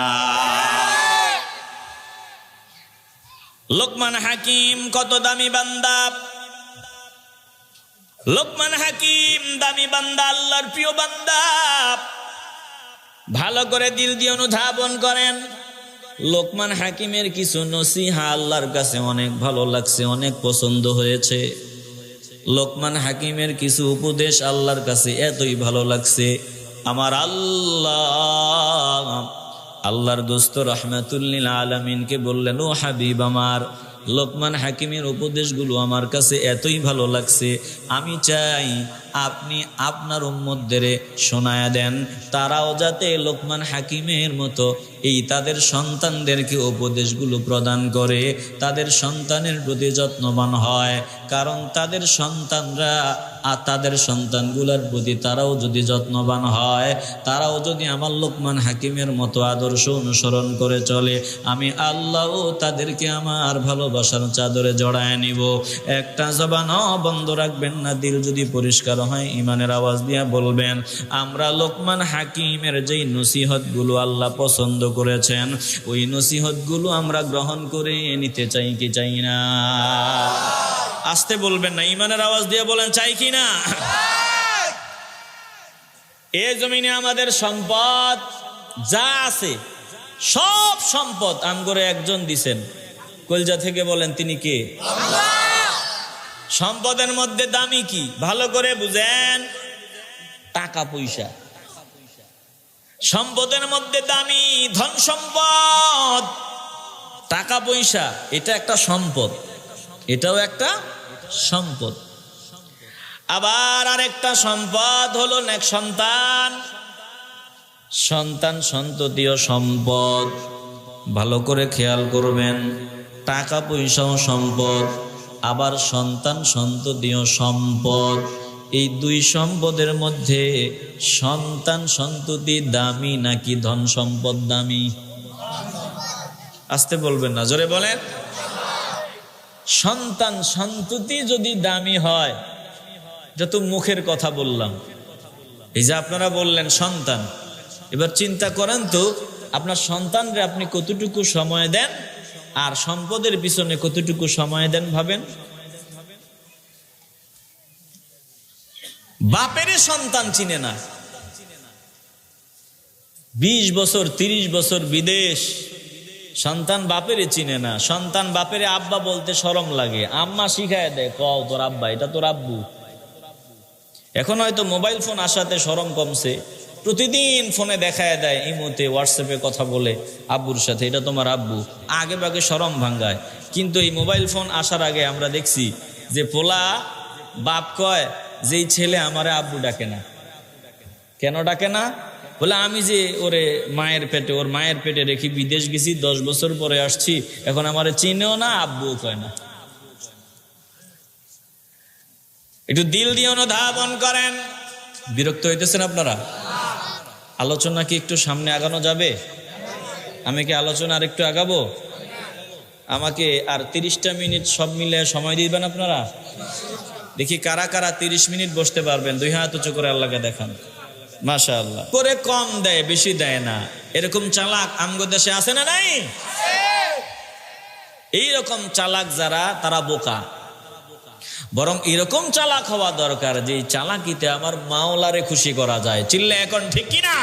লোকমান হাকিম কত দামি বান্দা! লোকমান হাকিম দামি বান্দা, আল্লাহর প্রিয় বান্দা। ভালো করে দিল দিয়ে অনুধাবন করেন। লোকমান হাকিমের কিছু নসিহা আল্লাহর কাছে অনেক ভালো লাগছে, অনেক পছন্দ হয়েছে। লোকমান হাকিমের কিছু উপদেশ আল্লাহর কাছে এতই ভালো লাগছে, আমার আল্লাহর দোস্ত রাহমাতুল লিল আলামিনকে বললেন, ও হাবিব আমার, লোকমান হাকিমের উপদেশগুলো আমার কাছে এতই ভালো লাগছে, আমি চাই আপনি আপনার উম্মতদের শোনায়া দেন, তারাও যাতে লোকমান হাকিমের মতো এই তাদের সন্তানদেরকে উপদেশগুলো প্রদান করে, তাদের সন্তানের প্রতি যত্নবান হয়। কারণ তাদের সন্তানরা আর তাদের সন্তানগুলোর প্রতি তারাও যদি যত্নবান হয়, তারাও যদি আমার লোকমান হাকিমের মতো আদর্শ অনুসরণ করে চলে, আমি আল্লাহও তাদেরকে আমার ভালোবাসার চাদরে জড়ায় নিব। একটা জবানও বন্ধ রাখবেন না। দিল যদি পরিষ্কার হয়, ইমানের আওয়াজ দিয়া বলবেন, আমরা লোকমান হাকিমের যেই নসিহতগুলো আল্লাহ পছন্দ করেছেন, ওই নসিহতগুলো আমরা গ্রহণ করে নিতে চাই কি চাই না? আসতে বলবেন না, ইমানের আওয়াজ দিয়ে বলেন, চাই কি না? এই জমিনে আমাদের সম্পদ যা আছে, সব সম্পদ আমগরে একজন দিছেন, কলজা থেকে বলেন তিনি কে? সম্পদের মধ্যে দামি কি? ভালো করে বুঝেন, টাকা পয়সা। সম্পদের মধ্যে দামি ধন সম্পদ, টাকা পয়সা, এটা একটা সম্পদ, এটাও একটা সম্পদ। আবার আরেকটা সম্পদ হলো নেক সন্তান। সন্তান সন্ততিও সম্পদ, ভালো করে খেয়াল করবেন। টাকা পয়সাও সম্পদ, আবার সন্তান সন্ততিও সম্পদ। এই দুই সম্পদের মধ্যে সন্তান সন্ততি দামি নাকি ধন সম্পদ দামি? আসতে বলবেন না, জোরে বলেন। সন্তান সন্ততি যদি দামি হয়, যত মুখের কথা বললাম, এই যে আপনারা বললেন সন্তান, এবার চিন্তা করেন তো আপনার সন্তানরে আপনি কতটুকু সময় দেন আর সম্পদের পিছনে কতটুকু সময় দেন ভাবেন। বাপেরে সন্তান চিনে না, 20 বছর 30 বছর বিদেশ, সন্তান বাপেরে চিনে না। সন্তান বাপেরে আব্বা বলতে শরম লাগে, আম্মা শিখায় দেয়, কও তোর আব্বা, এটা তোর আব্বু। এখন হয়তো মোবাইল ফোন আসাতে শরম কমছে, প্রতিদিন ফোনে দেখায় দেয়, ইমোতে হোয়াটসঅ্যাপে কথা বলে আব্বুর সাথে, এটা তোমার আব্বু। আগে ভাগে শরম ভাঙ্গায়। কিন্তু এই মোবাইল ফোন আসার আগে আমরা দেখছি যে পোলা বাপ কয় যে এই ছেলে আমারে আব্বু ডাকে না। কেন ডাকে না? বলে আমি যে ওরে মায়ের পেটে, ওর মায়ের পেটে রেখে বিদেশ গেছি, 10 বছর পরে আসছি, এখন আমারে চিনেও না, আব্বুও কয় না। একটু দিল দিয়ে অনুধাবন করেন। বিরক্ত হইতেছেন আপনারা? আলোচনা কি একটু সামনে আগানো যাবে? আমি কি আলোচনা আর একটু আগাবো? আমাকে আর 30টা মিনিট সব মিলে সময় দিবেন আপনারা? দেখি কারা কারা 30 মিনিট বসতে পারবেন, 2 হাত উঁচু করে আল্লাহকে দেখান। মাশাআল্লাহ। করে কম দেয়, বেশি দেয় না, এরকম চালাক আমগো দেশে আছে না নাই? এইরকম চালাক যারা, তারা বোকা। বরং এরকম চালাক হওয়া দরকার যে চালাকিতে আমার মাওলারে খুশি করা যায়। চিল্লে এখন ঠিক কিনা?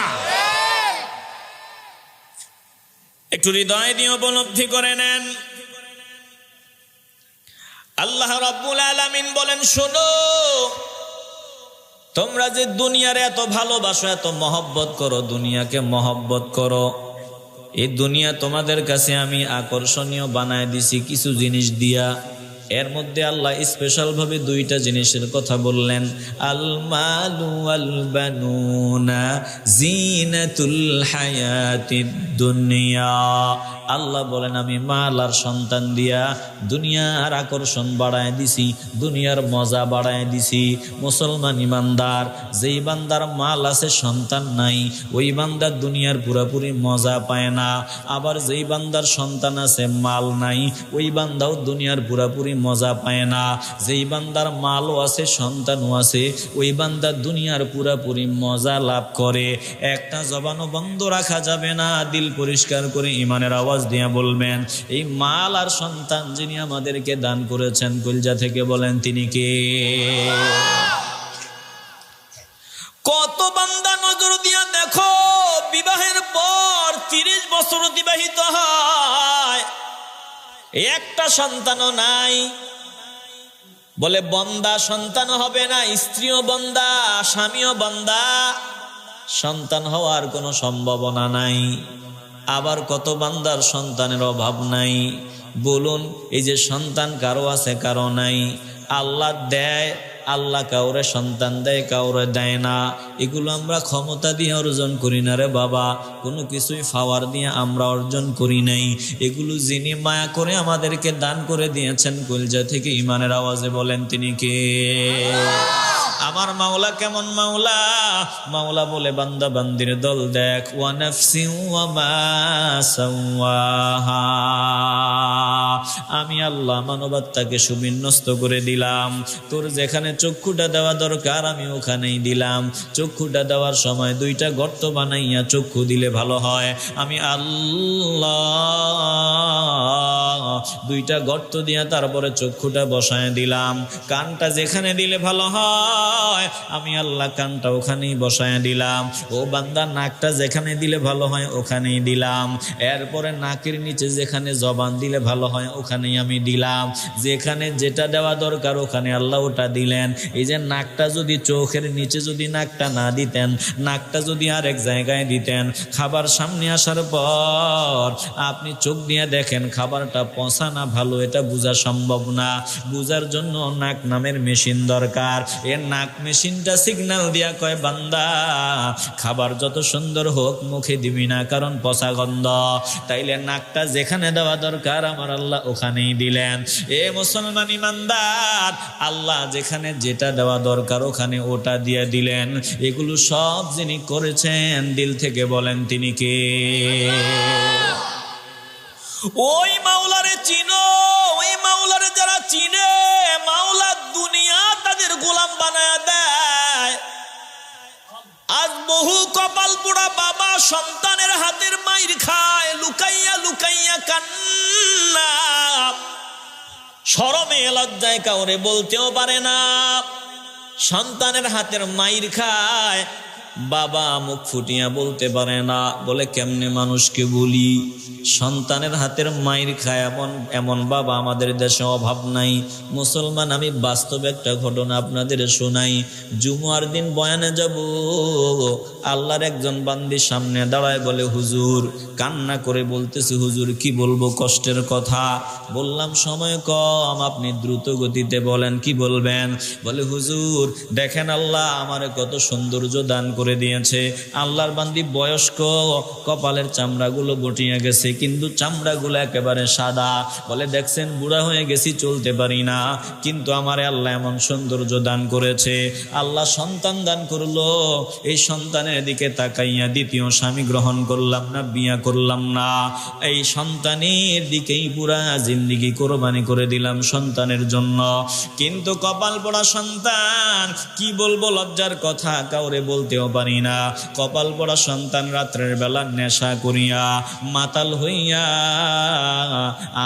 একটু হৃদয় দিয়ে উপলব্ধি করে নেন। আল্লাহ রাব্বুল আলামিন বলেন, শোনো, তোমরা যে দুনিয়ারে এত ভালোবাসো, এত মহব্বত করো, দুনিয়াকে মহব্বত করো, এই দুনিয়া তোমাদের কাছে আমি আকর্ষণীয় বানায় দিছি কিছু জিনিস দিয়া। এর মধ্যে আল্লাহ স্পেশাল ভাবে 2টা জিনিসের কথা বললেন, আল মালু ওয়াল বানুনা জিনাতুল হায়াতিদ দুনিয়া। আল্লাহ বলেন আমি মাল আর সন্তান দিয়া দুনিয়ার আকর্ষণ বাড়ায় দিছি, দুনিয়ার মজা বাড়ায় দিছি। মুসলমান ইমানদার, যেই বান্দার মাল আছে সন্তান নাই, ওই বান্দার দুনিয়ার পুরাপুরি মজা পায় না। আবার যেই বান্দার সন্তান আছে মাল নাই, ওই বান্দাও দুনিয়ার পুরাপুরি মজা পায় না। যেই বান্দার মালও আছে সন্তানও আছে, ওই বান্দার দুনিয়ার পুরাপুরি মজা লাভ করে। একটা জবানও বন্ধ রাখা যাবে না, দিল পরিষ্কার করে ইমানের আওয়াজ দিয়া বলবেন, এই মাল আর সন্তান যিনি আমাদেরকে দান করেছেন, কলজা থেকে বলেন তিনি কে? কত বান্দা নজর দিয়া দেখো, বিবাহের পর 30 বছর অতিবাহিত হয়, একটা সন্তানও নাই। বলে বন্দা সন্তান হবে না, স্ত্রীও বন্দা, স্বামীও বন্দা, সন্তান হওয়ার কোনো সম্ভাবনা নাই। আবার কত বান্দার সন্তানের অভাব নাই। বলুন, এই যে সন্তান কারো আছে কারো নাই, আল্লাহ দেয়, আল্লাহ কাউরে সন্তান দেয়, কাউরে দেয় না। এগুলো আমরা ক্ষমতা দিয়ে অর্জন করি না রে বাবা, কোনো কিছুই পাওয়ার দিয়ে আমরা অর্জন করি নাই। এগুলো যিনি মায়া করে আমাদেরকে দান করে দিয়েছেন, কলজা থেকে ইমানের আওয়াজে বলেন তিনি কে? আমার মাওলা কেমন মাওলা? মাওলা বলে বান্দা বান্দির দল দেখ, ওয়া নাফসি ওয়া মা সাওয়াহা, আমি আল্লাহ মানবাত্মাকে সুবিন্যস্ত করে দিলাম। তোর যেখানে চক্ষুটা দেওয়া দরকার আমি ওখানেই দিলাম। চক্ষুটা দেওয়ার সময় 2টা গর্ত বানাইয়া চক্ষু দিলে ভালো হয়। আমি আল্লাহ 2টা গর্ত দিয়া তারপরে চক্ষুটা বসায় দিলাম। কানটা যেখানে দিলে ভালো হয়, আমি আল্লাহ কানটা ওখানেই বসায় দিলাম। ও বান্দা, নাকটা যেখানে দিলে ভালো হয় ওখানেই দিলাম। এরপরে নাকের নিচে যেখানে জবান দিলে ভালো হয় ওখানেই আমি দিলাম। যেখানে যেটা দেওয়া দরকার ওখানে আল্লাহ ওটা দিলেন। এই যে নাকটা যদি চোখের নিচে যদি নাকটা না দিতেন, নাকটা যদি আরেক জায়গায় দিতেন, খাবার সামনে আসার পর আপনি চোখ দিয়ে দেখেন খাবারটা পচা না ভালো এটা বোঝা সম্ভব না। বোঝার জন্য নাক নামের মেশিন দরকার। এর নাক মেশিনটা সিগন্যাল দিয়া কয় বান্দা খাবার যত সুন্দর হোক মুখে দিবি না, কারণ পচা গন্ধ। তাইলে নাকটা যেখানে দেওয়া দরকার আমার আল্লাহ ওখানেই দিলেন। এ মুসলমান ইমানদার, আল্লাহ যেখানে যেটা দেওয়া দরকার ওখানে ওটা দিয়ে দিলেন। এগুলো সব যিনি করেছেন দিল থেকে বলেন তিনি কে? ওই মাওলারে চিনো। ওই মাওলারে যারা চিনে, মাওলা দুনিয়া তাদের গোলাম বানায় দেয়। আজ বহু কপাল পোড়া বাবা সন্তানের হাতের মাইর খায়, লুকাইয়া লুকাইয়া কান্না, শরমে লজ্জায় কাউরে বলতেও পারে না। সন্তানের হাতের মাইর খায়, বাবা মুখ ফুটিয়া বলতে পারে না। বলে কেমনে মানুষকে বলি? সন্তানের হাতের মাইর খায় এমন বাবা আমাদের দেশে অভাব নাই। মুসলমান, আমি বাস্তব একটা ঘটনা আপনাদের শোনাই। জুমার দিন বয়ানে যাব, আল্লাহর একজন বান্দির সামনে দাঁড়ায় বলে হুজুর, কান্না করে বলতেছে হুজুর কি বলবো কষ্টের কথা। বললাম সময় কম, আপনি দ্রুত গতিতে বলেন কি বলবেন। বলে হুজুর দেখেন আল্লাহ আমারে কত সৌন্দর্য দান করে দিয়েছে। আল্লাহর বান্দি বয়স্ক, কপালের চামড়াগুলো বটিয়া গেছে কিন্তু চামড়াগুলো একেবারে সাদা। বলে দেখছেন বুড়া হয়ে গেছি, চলতে পারি না, কিন্তু আমারে আল্লাহ এমন সৌন্দর্য দান করেছে। আল্লাহ সন্তান দান করলো, এই সন্তানের দিকে তাকাইয়া দ্বিতীয় স্বামী গ্রহণ করলাম না, বিয়া করলাম না, এই সন্তানের দিকেই পুরা জিন্দিগি কোরবানি করে দিলাম সন্তানের জন্য। কিন্তু কপাল পোড়া সন্তান, কি বলবো লজ্জার কথা, কাউরে বলতেও পারি না। কপাল পোড়া সন্তান রাত্রের বেলা নেশা করিয়া মাতাল হইয়া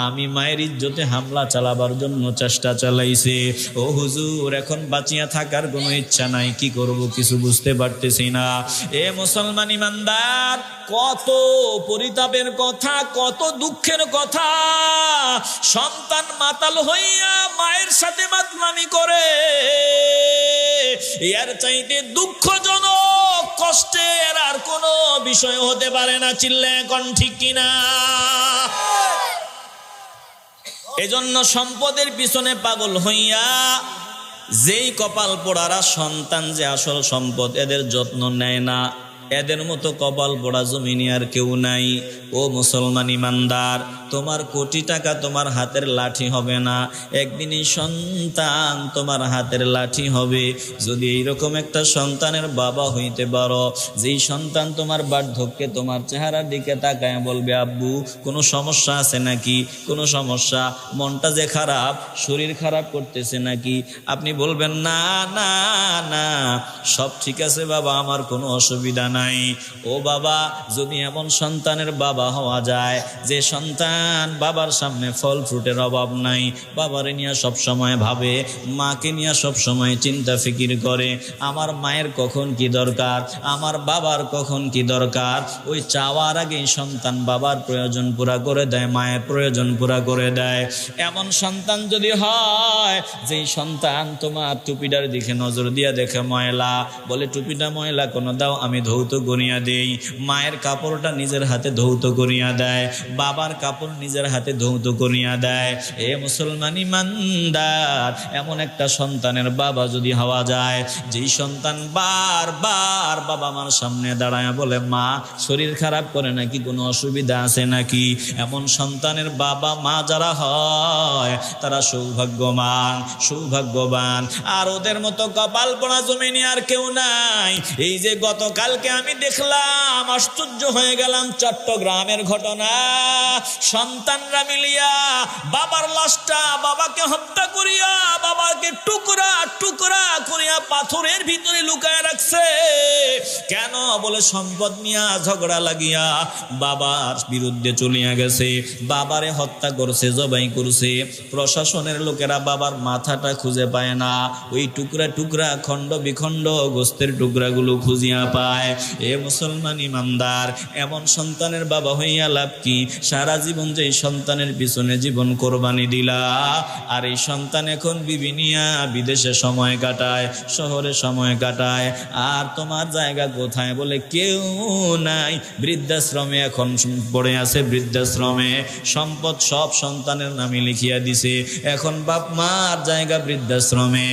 আমি মায়ের ইজ্জতে হামলা চালাবার জন্য চেষ্টা চালাইছে। ও হুজুর এখন বাঁচিয়া থাকার কোনো ইচ্ছা নাই, কি করব কিছু বুঝতে পারতেছি না। এ মুসলমান ইমানদার, কত পরিতাপের কথা, কত দুঃখের কথা। সন্তান মাতাল হইয়া মায়ের সাথে মাতলামি করে, এর চাইতে দুঃখজনক কষ্টের আর কোনো বিষয় হতে পারে না। চিল্লে এখন ঠিক কিনা? এজন্য সম্পদের পিছনে পাগল হইয়া যেই কপাল পোড়ারা সন্তান যে আসল সম্পদ, এদের যত্ন নেয় না, এদের মতো কপাল পোড়া জমিনে আর কেউ নাই। ও মুসলমান ইমানদার, তোমার কোটি টাকা তোমার হাতের লাঠি হবে না, একদিন এই সন্তান তোমার হাতের লাঠি হবে। যদি এইরকম একটা সন্তানের বাবা হইতে পারো, যেই সন্তান তোমার বার্ধক্যে তোমার চেহারার দিকে তাকায় বলবে আব্বু কোনো সমস্যা আছে নাকি, কোনো সমস্যা, মনটা যে খারাপ, শরীর খারাপ করতেছে নাকি, আপনি বলবেন না না না সব ঠিক আছে বাবা, আমার কোনো অসুবিধা নাই। ও বাবা, যদি এমন সন্তানের বাবা হওয়া যায় যে সন্তান বাবার সামনে ফল ফ্রুটের অভাব নাই, বাবারে নিয়ে সব সময় ভাবে, মাকে নিয়ে সব সময় চিন্তা ফিকির করে, আমার মায়ের কখন কি দরকার, আমার বাবার কখন কি দরকার, ওই চাওয়ার আগেই সন্তান বাবার প্রয়োজন পুরা করে দেয়, মায়ের প্রয়োজন পুরা করে দেয়। এমন সন্তান যদি হয়, যেই সন্তান তোমার টুপিটার দিকে নজর দিয়া দেখে ময়লা, বলে টুপিটা ময়লা কোনো দাও, আমি ধৌত করিয়া দেই, মায়ের কাপড়টা নিজের হাতে ধৌত করিয়া দেয়, বাবার কাপড় নিজের হাতে ধৌত করিয়া দেয়। এ মুসলমান ইমানদার, এমন একটা সন্তানের বাবা যদি হওয়া যায়, যেই সন্তান বারবার বাবা মার সামনে দাঁড়ায় বলে মা শরীর খারাপ করে নাকি, কোনো অসুবিধা আছে নাকি, এমন সন্তানের বাবা মা যারা হয় তারা সৌভাগ্যবান, সৌভাগ্যবান। আর ওদের মতো কপাল পোড়া জমিনে আর কেউ নাই। এই যে গতকালকে আমি দেখলাম, আশ্চর্য হয়ে গেলাম, চট্টগ্রামের ঘটনা। সন্তানরা মিলিয়া বাবার লাশটা, বাবাকে হত্যা করিয়া, বাবাকে টুকরা টুকরা করিয়া পাথরের ভিতরে লুকায় রাখছে। কেন? বলে সম্পদ নিয়া ঝগড়া লাগিয়া বাবার বিরুদ্ধে চলিয়া গেছে, বাবারে হত্যা করছে, জবাই করছে। প্রশাসনের লোকেরা বাবার মাথাটা খুঁজে পায় না, ওই টুকরা টুকরা খণ্ড বিখণ্ড গোস্তের টুকরাগুলো খুঁজিয়া পায়। এ মুসলমান ইমানদার, এমন সন্তানের বাবা হইয়া লাভ কি? সারা জীবন যে সন্তানের পিছনে জীবন কোরবানি দিলা, আর এই সন্তান এখন বিবি নিয়া বিদেশে সময় কাটায়, শহরে সময় কাটায়, আর তোমার জায়গা কোথায় বলে কেউ নাই। বৃদ্ধাশ্রমে এখন পড়ে আছে, বৃদ্ধাশ্রমে সম্পদ সব সন্তানের নামে লিখিয়া দিছে, এখন বাপ মার জায়গা বৃদ্ধাশ্রমে।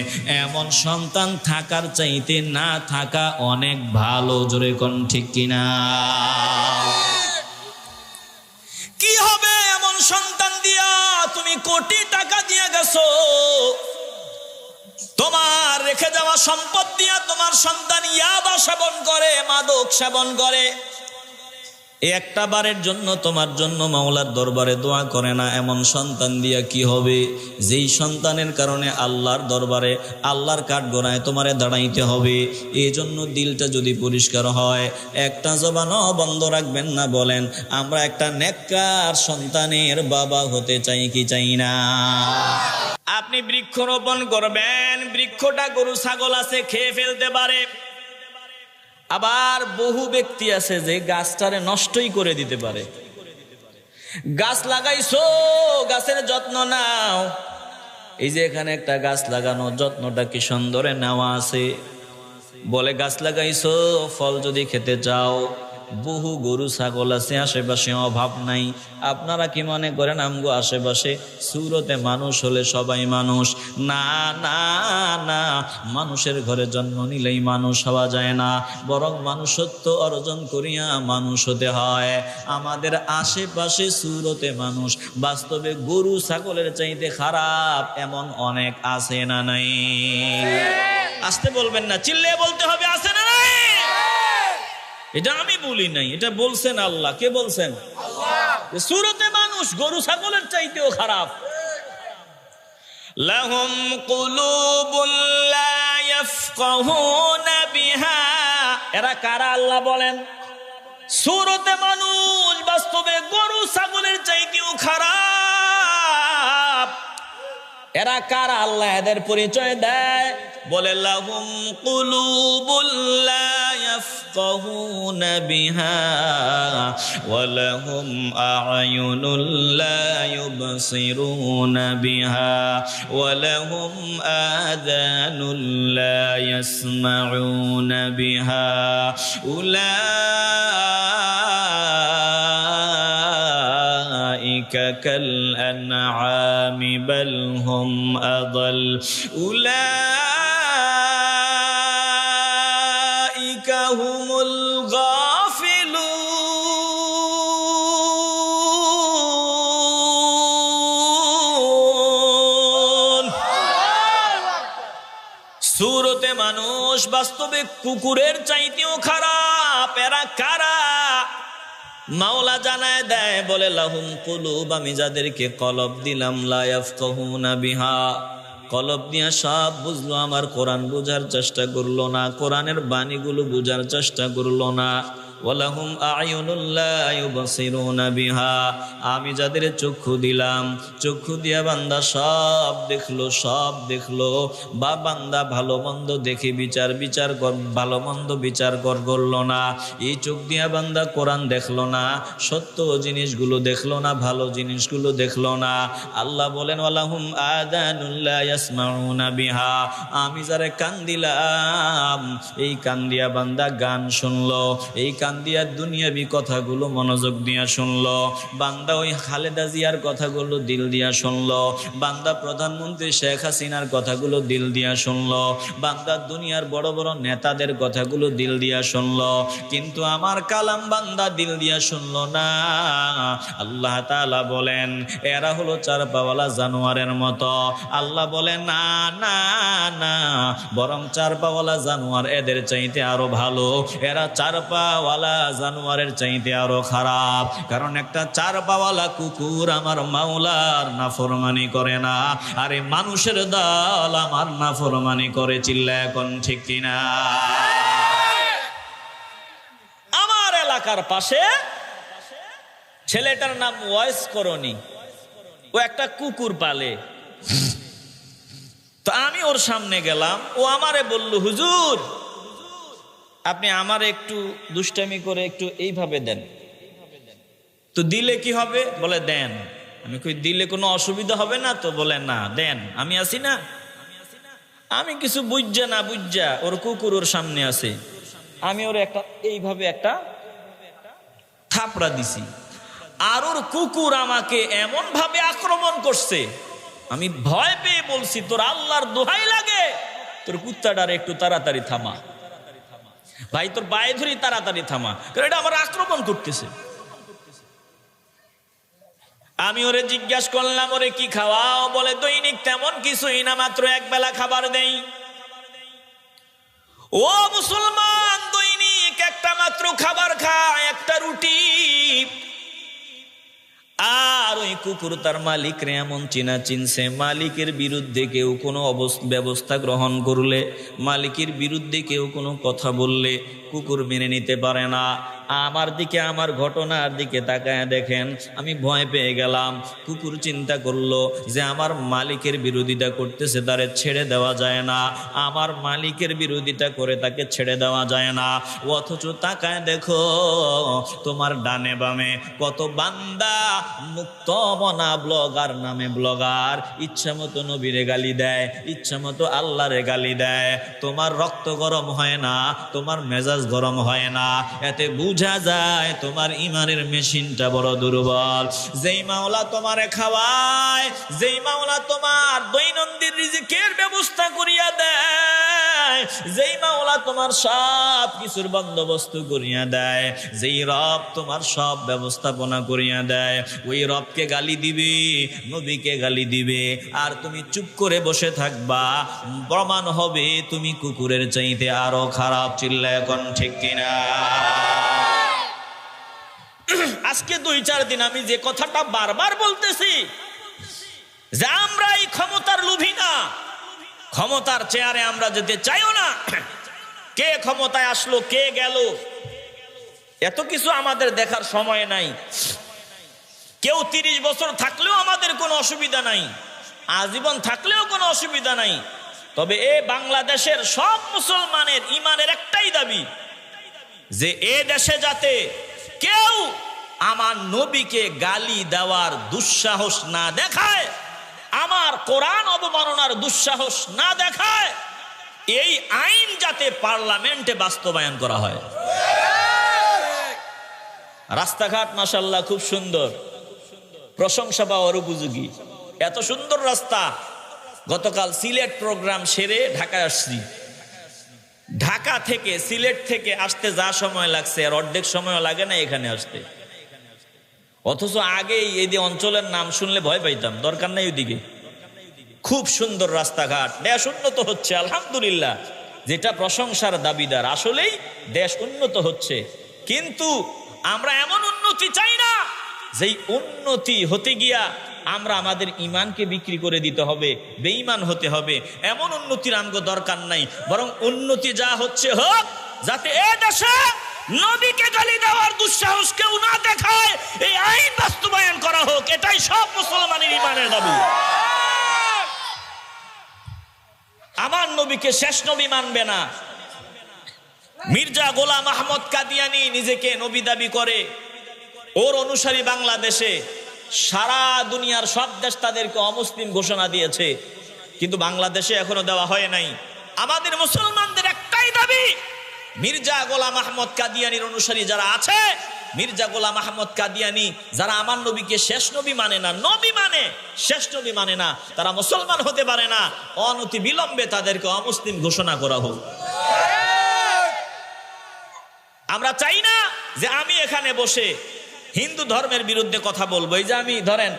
এমন সন্তান থাকার চাইতে না থাকা অনেক ভালো। জোরে কোন ঠিক কিনা? কি হবে এমন সন্তান দিয়া? তুমি কোটি টাকা দিয়া গেছো, তোমার রেখে যাওয়া সম্পদ দিয়া তোমার সন্তান ইয়াবা সেবন করে, মাদক সেবন করে। একটা বারের জন্য তোমার জন্য মাওলার দরবারে দোয়া করে না, এমন সন্তান দিয়া কি হবে? যেই সন্তানের কারণে আল্লাহর দরবারে, আল্লাহর কাঠগড়ায় তোমারে দাঁড়াইতে হবে। এই জন্য দিলটা যদি পরিষ্কার হয়, একটা জবানও বন্ধ রাখবেন না। বলেন, আমরা একটা নেককার সন্তানের বাবা হতে চাই কি চাই না? আপনি বৃক্ষরোপণ করবেন, বৃক্ষটা গরু ছাগল আছে খেয়ে ফেলতে পারে। আবার বহু ব্যক্তি আছে যে গাছটারে নষ্টই করে দিতে পারে। গাছ লাগাইছো, গাছের যত্ন নাও। এই যে এখানে একটা গাছ লাগানো, যত্নটা কি সুন্দরে নেওয়া আছে। বলে গাছ লাগাইছো, ফল যদি খেতে চাও, বহু গরু ছাগল আছে আশেপাশে, অভাব নাই। আপনারা কি মনে করেন আমগো আশেপাশে সুরতে মানুষ হলে সবাই মানুষ? না না না, মানুষের ঘরে জন্ম নিলেই মানুষ হওয়া যায় না, বরং মানুষত্ব অর্জন করিয়া মানুষ হতে হয়। আমাদের আশেপাশে সুরতে মানুষ, বাস্তবে গরু ছাগলের চাইতে খারাপ এমন অনেক আছে না নাই? আসতে বলবেন না, চিল্লিয়ে বলতে হবে, আছে না নাই? এটা আমি বলি নাই, এটা বলছেন আল্লাহ। কে বলছেন? আল্লাহ। সুরতে মানুষ গরু ছাগলের চাইতেও খারাপ। লাহুম কুলুবুন লা ইয়াফকাহুনা বিহা, এরা কারা? আল্লাহ বলেন সুরতে মানুষ বাস্তবে গরু ছাগলের চাইতেও খারাপ। এরা কারা? আল্লাহ এদের পরিচয় দেয়, বলে লাহুম কুলুবুল লা ইয়াফকাহুনা বিহা ওয়া লাহুম আ'য়ুনুল লা ইউবসিরুনা বিহা ওয়া লাহুম আযানুল লা ইয়াসমাউনা বিহা উলাইকা কাল আনআমি বাল হুম আযাল উলাইকা হুমুল গাফিলুন। সুরতে মানুষ বাস্তবে কুকুরের চাইতেও খারাপ। এরা কারা? মাওলা জানায় দেয়, বলে লাহুম কুলুব, আমি যাদেরকে কলব দিলাম, লা ইয়াফকাহুনা বিহা, কলব দিয়া সব বুঝলো, আমার কোরআন বুঝার চেষ্টা করলো না, কোরআনের বাণীগুলো বুঝার চেষ্টা করলো না। ওয়ালাহুম আ'য়ুনুল লা ইউবসিরুনা বিহা, আমি যাদের চক্ষু দিলাম, চক্ষু দিয়া বান্দা সব দেখলো, সব দেখলো। বা বান্দা ভালো মন্দ দেখে বিচার কর, ভালো মন্দ বিচার করলো না। এই চোখ দিয়া বান্দা কোরআন দেখলো না, সত্য জিনিসগুলো দেখলো না, ভালো জিনিসগুলো দেখলো না। আল্লাহ বলেন ওয়ালাহুম আযানুল লা ইয়াসমাউনা বিহা, আমি যারে কান দিলাম, এই কান দিয়া বান্দা গান শুনলো, এই কান দিয়া দুনিয়াবি কথাগুলো মনোযোগ দিয়া শুনলো। বান্দা ওই খালেদা জিয়ার কথাগুলো দিল দিয়া শুনলো, বান্দা প্রধানমন্ত্রী শেখ হাসিনার কথাগুলো দিল দিয়া শুনলো, বান্দা দুনিয়ার বড় বড় নেতাদের কথাগুলো দিল দিয়া শুনলো। কিন্তু আমার কালাম বান্দা দিল দিয়া শুনলো না। আল্লাহ তাআলা বলেন এরা হলো চার পাওয়ালা জানোয়ারের মতো। আল্লাহ বলেন না না না, বরং চার পাওয়ালা জানোয়ার এদের চাইতে আরো ভালো। এরা চার পাওয়ালা জানোয়ারের চাইতে আরো খারাপ। কারণ একটা চার পাওয়ালা কুকুর আমার মাওলার নাফরমানি করে না, আরে মানুষের দল আমার নাফরমানি করে। চিল্লা এখন ঠিক কিনা? এলাকার পাশে ছেলেটার নাম ওয়াইস করণী, ও একটা কুকুর পালে। তো আমি ওর সামনে গেলাম, ও আমারে বলল, হুজুর আপনি আমারে একটু দুষ্টামি করে একটু এইভাবে দেন তো। দিলে কি হবে? বলে দেন। আমি কই দিলে কোনো অসুবিধা হবে না তো? বলে না, দেন, আমি আছি না। আমি কিছু বুঝা না বুঝা, ওর কুকুর ওর সামনে আছে, আমি ওর একটা এইভাবে একটা থাপড়া দিছি, আর ওর কুকুর আমাকে এমন ভাবে আক্রমণ করছে, আমি ভয় পেয়ে বলছি, তোর আল্লাহর দোহাই লাগে তোর কুত্তাটার একটু তাড়াতাড়ি থামা ভাই, তোর পায়ে ধরি তাড়াতাড়ি থামা, কারণ এটা আমার আক্রমণ করতেছে। আমি ওরে জিজ্ঞাসা করলাম, ওরে কি খাওয়াও? বলে দৈনিক তেমন কিছুই না, মাত্র এক বেলা খাবার দেই। ও মুসলমান, দৈনিক একটা মাত্র খাবার খায়, একটা রুটি। আর ওই কুকুর তার মালিক রে এমন চিনা চিনছে, মালিকের বিরুদ্ধে কেউ কোনো ব্যবস্থা গ্রহণ করলে, মালিকের বিরুদ্ধে কেউ কোনো কথা বললে কুকুর মেনে নিতে পারে না। আমার দিকে, আমার ঘটনার দিকে তাকায় দেখেন, আমি ভয় পেয়ে গেলাম। কুকুর চিন্তা করলো যে আমার মালিকের বিরোধিতা করতেছে, তারে ছেড়ে দেওয়া যায় না, আমার মালিকের বিরোধিতা করে তাকে ছেড়ে দেওয়া যায় না। অথচ তাকায় দেখো, তোমার ডানে বামে কত বান্দা মুক্তমনা ব্লগার নামে ব্লগার ইচ্ছা মতো নবীরে গালি দেয়, ইচ্ছা মতো আল্লাহরে গালি দেয়। তোমার রক্ত গরম হয় না, তোমার মেজাজ গরম হয় না, এতে বুঝা যায় তোমার ইমানের মেশিনটা বড় দুর্বল। যেই মাওলা তোমারে খাওয়ায়, যেই মাওলা তোমার দৈনন্দিন রিজিকের ব্যবস্থা করিয়া দেয়, যেই মাওলা তোমার সব কিছুর বন্দোবস্ত করিয়া দেয়, যেই রব তোমার সব ব্যবস্থাপনা করিয়া দেয়, ওই রবকে গালি দিবে, নবীকে গালি দিবে, আর তুমি চুপ করে বসে থাকবা, প্রমাণ হবে তুমি কুকুরের চাইতে আরো খারাপ। চিল্লায় এখন ঠিক কিনা? আজকে 2-4 দিন আমি যে কথাটা বারবার বলতেছি যে আমরা এই ক্ষমতার লোভী না, ক্ষমতার চেয়ারে আমরা যেতে চাইও না। কে ক্ষমতায় আসলো, কে গেল, এত কিছু আমাদের দেখার সময় নাই। কেউ 30 বছর থাকলেও আমাদের কোনো অসুবিধা নাই, আজীবন থাকলেও কোনো অসুবিধা নাই। তবে এ বাংলাদেশের সব মুসলমানের ইমানের একটাই দাবি যে এ দেশে যাতে কেউ আমার নবীকে গালি দেওয়ার দুঃসাহস না দেখায়, আমার কোরআন অবমাননার দুঃসাহস না দেখায়, এই আইন যাতে পার্লামেন্টে বাস্তবায়ন করা হয়। রাস্তাঘাট মাশাআল্লাহ খুব সুন্দর, প্রশংসা পাওয়ার উপযোগী, এত সুন্দর রাস্তা। গতকাল সিলেট প্রোগ্রাম সেরে ঢাকায় আসছি, ঢাকা থেকে সিলেট থেকে আসতে যা সময় লাগছে আর অর্ধেক সময় লাগে না এখানে আসতে। অথচ আগেই এই যে অঞ্চলের নাম শুনলে ভয় পাইতাম, দরকার নাই ওইদিকে। খুব সুন্দর রাস্তাঘাট, দেশ উন্নত হচ্ছে আলহামদুলিল্লাহ, যেটা প্রশংসার দাবিদার। আসলেই দেশ উন্নত হচ্ছে, কিন্তু আমরা এমন উন্নতি চাই না যেই উন্নতি হতে গিয়া আমরা আমাদের ইমানকে বিক্রি করে দিতে হবে, বেঈমান হতে হবে। এমন উন্নতির আমগো দরকার নাই, বরং উন্নতি যা হচ্ছে হোক, যাতে এ দেশে নবীকে গালি দেওয়ার দুঃসাহস কেউ না দেখায়, এই আইন বাস্তবায়ন করা হোক, এটাই সব মুসলমানের ইমানের দাবি। আমার নবীকে শেষ নবী মানবে না। মির্জা গোলাম আহমদ কাদিয়ানি নিজেকে নবী দাবি করে, ওর অনুসারী বাংলাদেশে, সারা দুনিয়ার সব দেশ তাদেরকে অমুসলিম ঘোষণা দিয়েছে, কিন্তু বাংলাদেশে এখনো দেওয়া হয় নাই। আমাদের মুসলমানদের একটাই দাবি, মির্জা গোলাম আহমদ কাদিয়ানির অনুসারী যারা আছে, মির্জা গোলাম আহমদ কাদিয়ানি যারা আমার নবীকে শেষ নবী মানে না, নবী মানে, শেষ নবী মানে না, তারা মুসলমান হতে পারে না। অনতি বিলম্বে তাদেরকে অমুসলিম ঘোষণা করা হোক। আমরা চাই না যে আমি এখানে বসে হিন্দু ধর্মের বিরুদ্ধে কথা বলবো। এই যে আমি ধরেন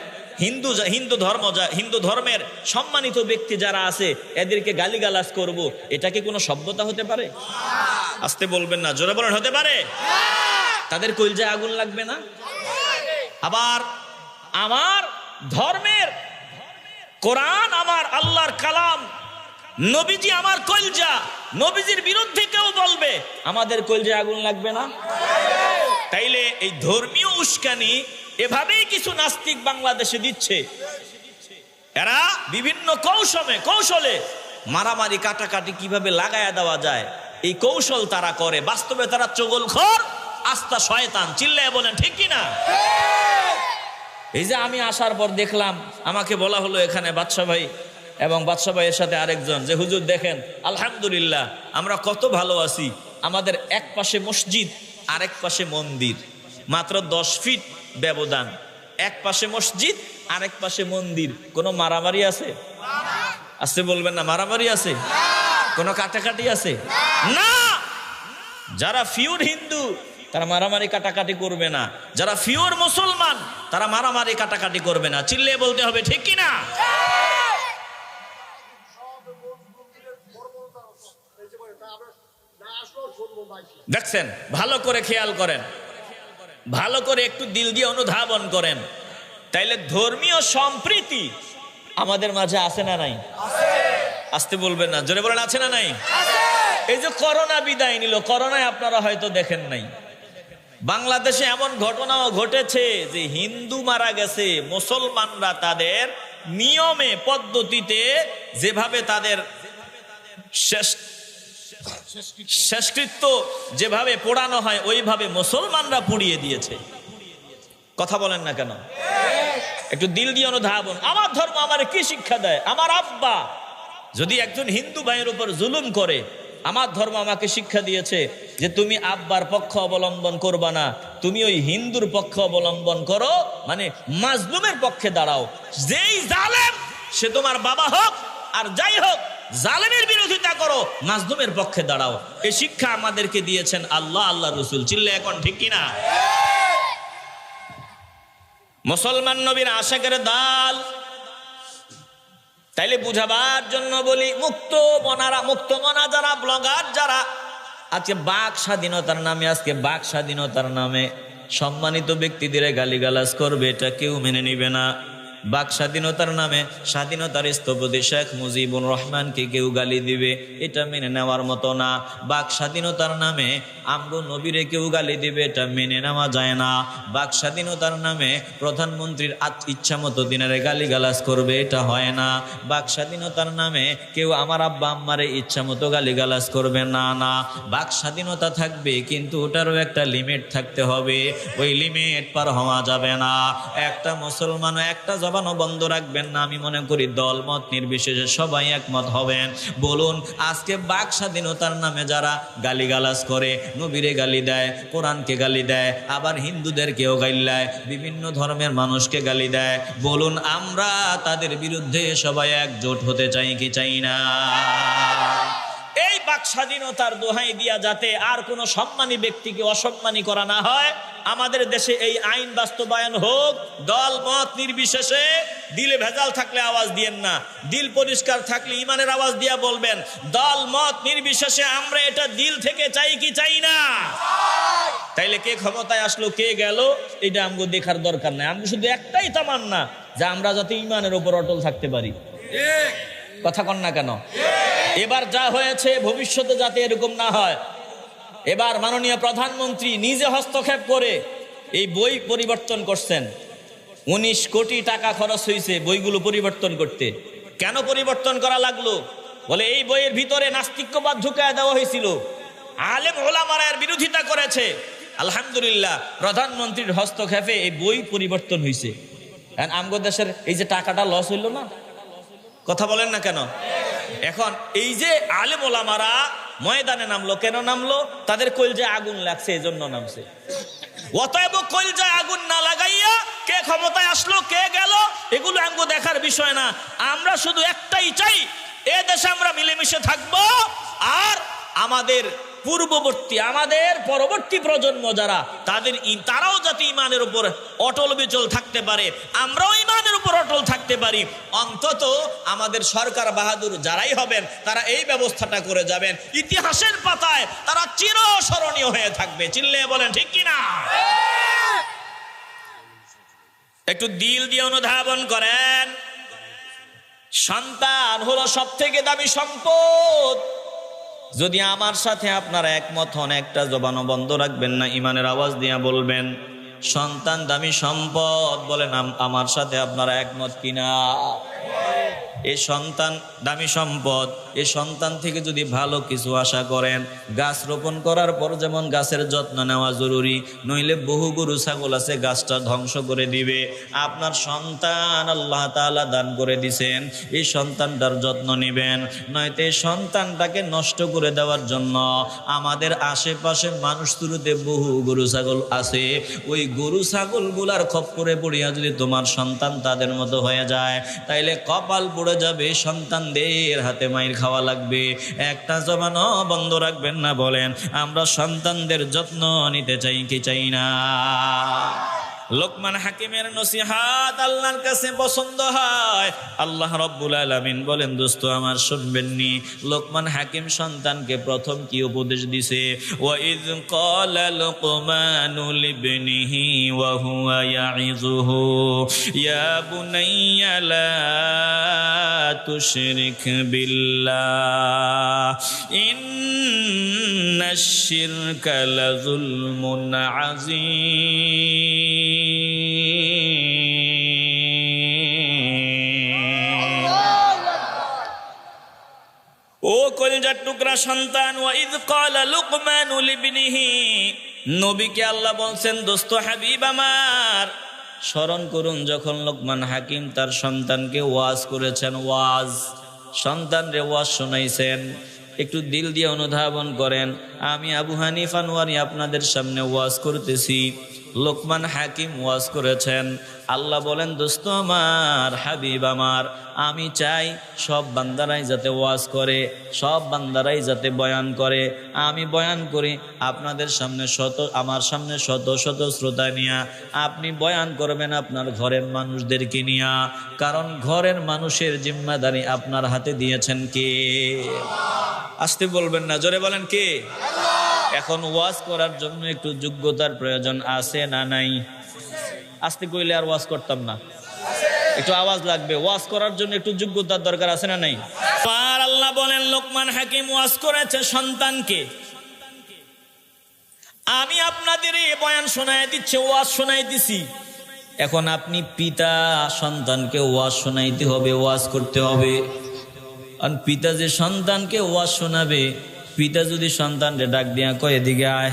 হিন্দু ধর্মের সম্মানিত ব্যক্তি যারা আছে এদেরকে গালিগালাজ করব, এটা কি কোনো সভ্যতা হতে পারে? আস্তে বলবেন না, জোরে বলেন, হতে পারে? তাদের কলজায় আগুন লাগবে না? আবার আমার ধর্মের কোরআন, আমার আল্লাহর কালাম, নবীজি আমার কলজা, নবীজির বিরুদ্ধে কেউ বলবে, আমাদের কলজায় আগুন লাগবে না? তাইলে এই ধর্মীয় উস্কানি এভাবেই কিছু নাস্তিক বাংলাদেশে দিচ্ছে। এরা বিভিন্ন কৌশলে মারামারি কাটাকাটি কিভাবে লাগায়া দেওয়া যায় এই কৌশল তারা করে। বাস্তবে তারা চগলখোর, আস্তা শয়তান। চিল্লায় বলেন ঠিক কিনা? এই যে আমি আসার পর দেখলাম, আমাকে বলা হলো এখানে বাদশা ভাই এবং বাদশা ভাইয়ের সাথে আরেকজন, যে হুজুর দেখেন আলহামদুলিল্লাহ আমরা কত ভালো আছি। আমাদের এক পাশে মসজিদ, আরেক পাশে মন্দির, মাত্র 10 ফিট ব্যবধান। এক পাশে মসজিদ, আরেক পাশে মন্দির। কোনো মারামারি আছে? আসতে বলবেন না, মারামারি আছে? কোনো কাটাকাটি আছে? না। যারা পিওর হিন্দু তারা মারামারি কাটাকাটি করবে না, যারা পিওর মুসলমান তারা মারামারি কাটাকাটি করবে না। চিল্লিয়ে বলতে হবে ঠিক কিনা? দেখছেন, ভালো করে খেয়াল করেন, ভালো করে একটু দিল দিয়ে অনুধাবন করেন। তাইলে ধর্মীয় সম্প্রীতি আমাদের মাঝে আছে না নাই? আসতে বলবেন না, জোরে বলেন আছে না নাই? এই যে করোনা বিদায় নিল, করোনায় আপনারা হয়তো দেখেন নাই, বাংলাদেশে এমন ঘটনাও ঘটেছে যে হিন্দু মারা গেছে, মুসলমানরা তাদের নিয়মে পদ্ধতিতে যেভাবে তাদের শেষকৃত্য যেভাবে পোড়ানো হয় ওইভাবে মুসলমানরা পুড়িয়ে দিয়েছে। কথা বলেন না কেন? একটু দিল দিয়ে অনুধাবন। আমার ধর্ম আমার কি শিক্ষা দেয়? আমার আব্বা যদি একজন হিন্দু ভাইয়ের উপর জুলুম করে, আমার ধর্ম আমাকে শিক্ষা দিয়েছে যে তুমি আব্বার পক্ষ অবলম্বন করবা না, তুমি ওই হিন্দুর পক্ষ অবলম্বন করো, মানে মাজলুমের পক্ষে দাঁড়াও। যেই জালেম সে তোমার বাবা হোক আর যাই হোক, জালেমের বিরোধিতা করো, মাজলুমের পক্ষে দাঁড়াও। এই শিক্ষা আমাদেরকে দিয়েছেন আল্লাহ, আল্লাহ রসুল। চিল্লে এখন ঠিক কিনা? মুসলমান নবীর আশিকের দল। তাইলে বুঝাবার জন্য বলি, মুক্ত মনা যারা ব্লগার, যারা আজকে বাক স্বাধীনতার নামে, আজকে বাক স্বাধীনতার নামে সম্মানিত ব্যক্তিদের গালিগালাজ করবে, এটা কেউ মেনে নিবে না। বাক স্বাধীনতার নামে স্বাধীনতার স্থপতি শেখ মুজিবুর রহমানকে কেউ গালি দিবে, এটা মেনে নেওয়ার মতো না। বাক স্বাধীনতার নামে আমগো নবীরে কেউ গালি দিবে, এটা মেনে নেওয়া যায় না। বাক স্বাধীনতার নামে প্রধানমন্ত্রীর ইচ্ছা মতো দিনের গালিগালাজ করবে, এটা হয় না। বাক স্বাধীনতার নামে কেউ আমার আব্বা আম্মারে ইচ্ছা মতো গালিগালাজ করবে না। না, বাক স্বাধীনতা থাকবে, কিন্তু ওটারও একটা লিমিট থাকতে হবে। ওই লিমিট পার হওয়া যাবে না। একটা মুসলমানও একটা জবানও বন্ধ রাখবেন না। আমি মনে করি দল মত নির্বিশেষে সবাই একমত হবেন। বলুন, আজকে বাক স্বাধীনতার নামে যারা গালিগালাজ করে, নবীরে গালি দেয়, কোরআনকে গালি দেয়, আবার হিন্দুদেরকেও গালি দেয়, বিভিন্ন ধর্মের মানুষকে গালি দেয়, বলুন আমরা তাদের বিরুদ্ধে সবাই একজোট হতে চাই কি চাই না? এই বাক স্বাধীনতার দোহাই দিয়া যাতে আর কোনো সম্মানী ব্যক্তিকে অসম্মানী করা না হয়, আমাদের দেশে এই আইন বাস্তবায়ন হোক। দল মত নির্বিশেষে, দিলে ভেজাল থাকলে আওয়াজ দিয়েন না, দিল পরিষ্কার থাকলে ইমানের আওয়াজ দিয়া বলবেন, দল মত নির্বিশেষে আমরা এটা দিল থেকে চাই কি চাই না? তাইলে কে ক্ষমতায় আসলো, কে গেল, এটা আমাকে দেখার দরকার নাই। আমি শুধু একটাই তামান্না, যে আমরা যাতে ইমানের উপর অটল থাকতে পারি। কথা কন না কেন? এবার যা হয়েছে ভবিষ্যতে যাতে এরকম না হয়। এবার মাননীয় প্রধানমন্ত্রী নিজে হস্তক্ষেপ করে এই বই পরিবর্তন করছেন। 19 কোটি টাকা খরচ হয়েছে বইগুলো পরিবর্তন করতে। কেন পরিবর্তন করা লাগলো? বলে এই বইয়ের ভিতরে নাস্তিক্যবাদ ঢুকায় দেওয়া হয়েছিল, আলেম ওলামারা এর বিরোধিতা করেছে। আলহামদুলিল্লাহ, প্রধানমন্ত্রীর হস্তক্ষেপে এই বই পরিবর্তন হয়েছে। আমগো দেশের এই যে টাকাটা লস হইল না, কথা বলেন না কেন? এখন এই যে আলেম ওলামারা ময়দানে নামলো, কেন নামলো? তাদের কলজায় আগুন লাগছে, এজন্য নামছে। অতএব কলজায় আগুন না লাগাইয়া কে ক্ষমতায় আসলো, কে গেল, এগুলো আমগো দেখার বিষয় না। আমরা শুধু একটাই চাই, এ দেশে আমরা মিলেমিশে থাকবো, আর আমাদের পূর্ববর্তী, আমাদের পরবর্তী প্রজন্ম যারা, তারাও যাতে ইমানের উপর অটল বিচল থাকতে পারে, আমরাও ইমানের উপর অটল থাকতে পারি। অন্তত আমাদের সরকার বাহাদুর যারাই হবেন, তারা এই ব্যবস্থাটা করে যাবেন। ইতিহাসের পাতায় তারা চিরস্মরণীয় হয়ে থাকবে। চিল্লে বলেন ঠিক কিনা? একটু দিল দিয়ে অনুধাবন করেন। সন্তান হলো সব থেকে দামি সম্পদ। যদি আমার সাথে আপনারা একমত হন, একটা জবানও বন্ধ রাখবেন না, ইমানের আওয়াজ দিয়ে বলবেন সন্তান দামি সম্পদ। বলেন আমার সাথে আপনারা একমত কিনা? এই সন্তান দামি সম্পদ। এই সন্তান থেকে যদি ভালো কিছু আশা করেন, গাছ রোপণ করার পর যেমন গাছের যত্ন নেওয়া জরুরি, নইলে বহু গরু ছাগল আছে গাছটা ধ্বংস করে দিবে। আপনার সন্তান আল্লাহ তাআলা দান করে দিছেন, এই সন্তানটার যত্ন নেবেন, নয়তো এই সন্তানটাকে নষ্ট করে দেওয়ার জন্য আমাদের আশেপাশে মানুষ তুরুতে বহু গরু ছাগল আছে। ওই গরু ছাগলগুলার খপ্পরে পড়িয়া যদি তোমার সন্তান তাদের মতো হয়ে যায়, তাইলে কপাল পড়ে যাবে, সন্তানদের হাতে মাইর খাওয়া লাগবে। একটা জবানও বন্ধ রাখবেন না। বলেন আমরা সন্তানদের যত্ন নিতে চাই কি চাই না? লোকমান হাকিমের নসিহাত আল্লাহর কাছে পছন্দ হয়। আল্লাহ রাব্বুল আলামিন বলেন, দোস্ত আমার শুনবেননি, লোকমান হাকিম সন্তানকে প্রথম কি উপদেশ দিছে? ওয়াইয ক্বালা লুকমানু লিবনিহি ওয়া হুয়া ইয়াইযুহু ইয়া বুনাইয়া লা তুশরিক বিল্লাহ ইন্নাশ শিরকা লাযুলমুন আযীম। ও কলিজার টুকরা সন্তান, ওয়াইদ ক্বালা লুকমানু লিবনিহি, নবীকে আল্লাহ বলছেন, দোস্ত হাবিব আমার স্মরণ করুন যখন লোকমান হাকিম তার সন্তানকে ওয়াজ করেছেন। ওয়াজ, সন্তানরে ওয়াজ শোনাইছেন। একটু দিল দিয়ে অনুধাবন করেন, আমি আবু হানিফা নোয়ারি আপনাদের সামনে ওয়াজ করতেছি, লোকমান হাকিম ওয়াজ করেছেন। আল্লাহ বলেন, দোস্ত আমার, হাবিব আমার, আমি চাই সব বান্দারাই যাতে ওয়াজ করে, সব বান্দারাই যাতে বয়ান করে। আমি বয়ান করি আপনাদের সামনে আমার সামনে শত শত শ্রোতা নিয়া, আপনি বয়ান করবেন আপনার ঘরের মানুষদেরকে নিয়া, কারণ ঘরের মানুষের জিম্মাদারি আপনার হাতে দিয়েছেন কে? আসতে বলবেন না, জোরে বলেন কে? এখন ওয়াজ করার জন্য একটু যোগ্যতার প্রয়োজন আছে না নাই? আসতে কইলে আর ওয়াজ করতাম না, একটু আওয়াজ লাগবে। ওয়াজ করার জন্য একটু যোগ্যতার দরকার আছে না নাই? আর আল্লাহ বলেন, লোকমান হাকিম ওয়াজ করেছে সন্তানকে। আমি আপনাদের এই বয়ান শোনায় দিচ্ছি, ওয়াজ শোনাই দিছি। এখন আপনি পিতা, সন্তানকে ওয়াজ শোনাইতে হবে, ওয়াজ করতে হবে। আর পিতা যে সন্তানকে ওয়াজ শোনাবে, পিতা যদি সন্তানকে ডাক দিয়া কয় এদিকে আয়,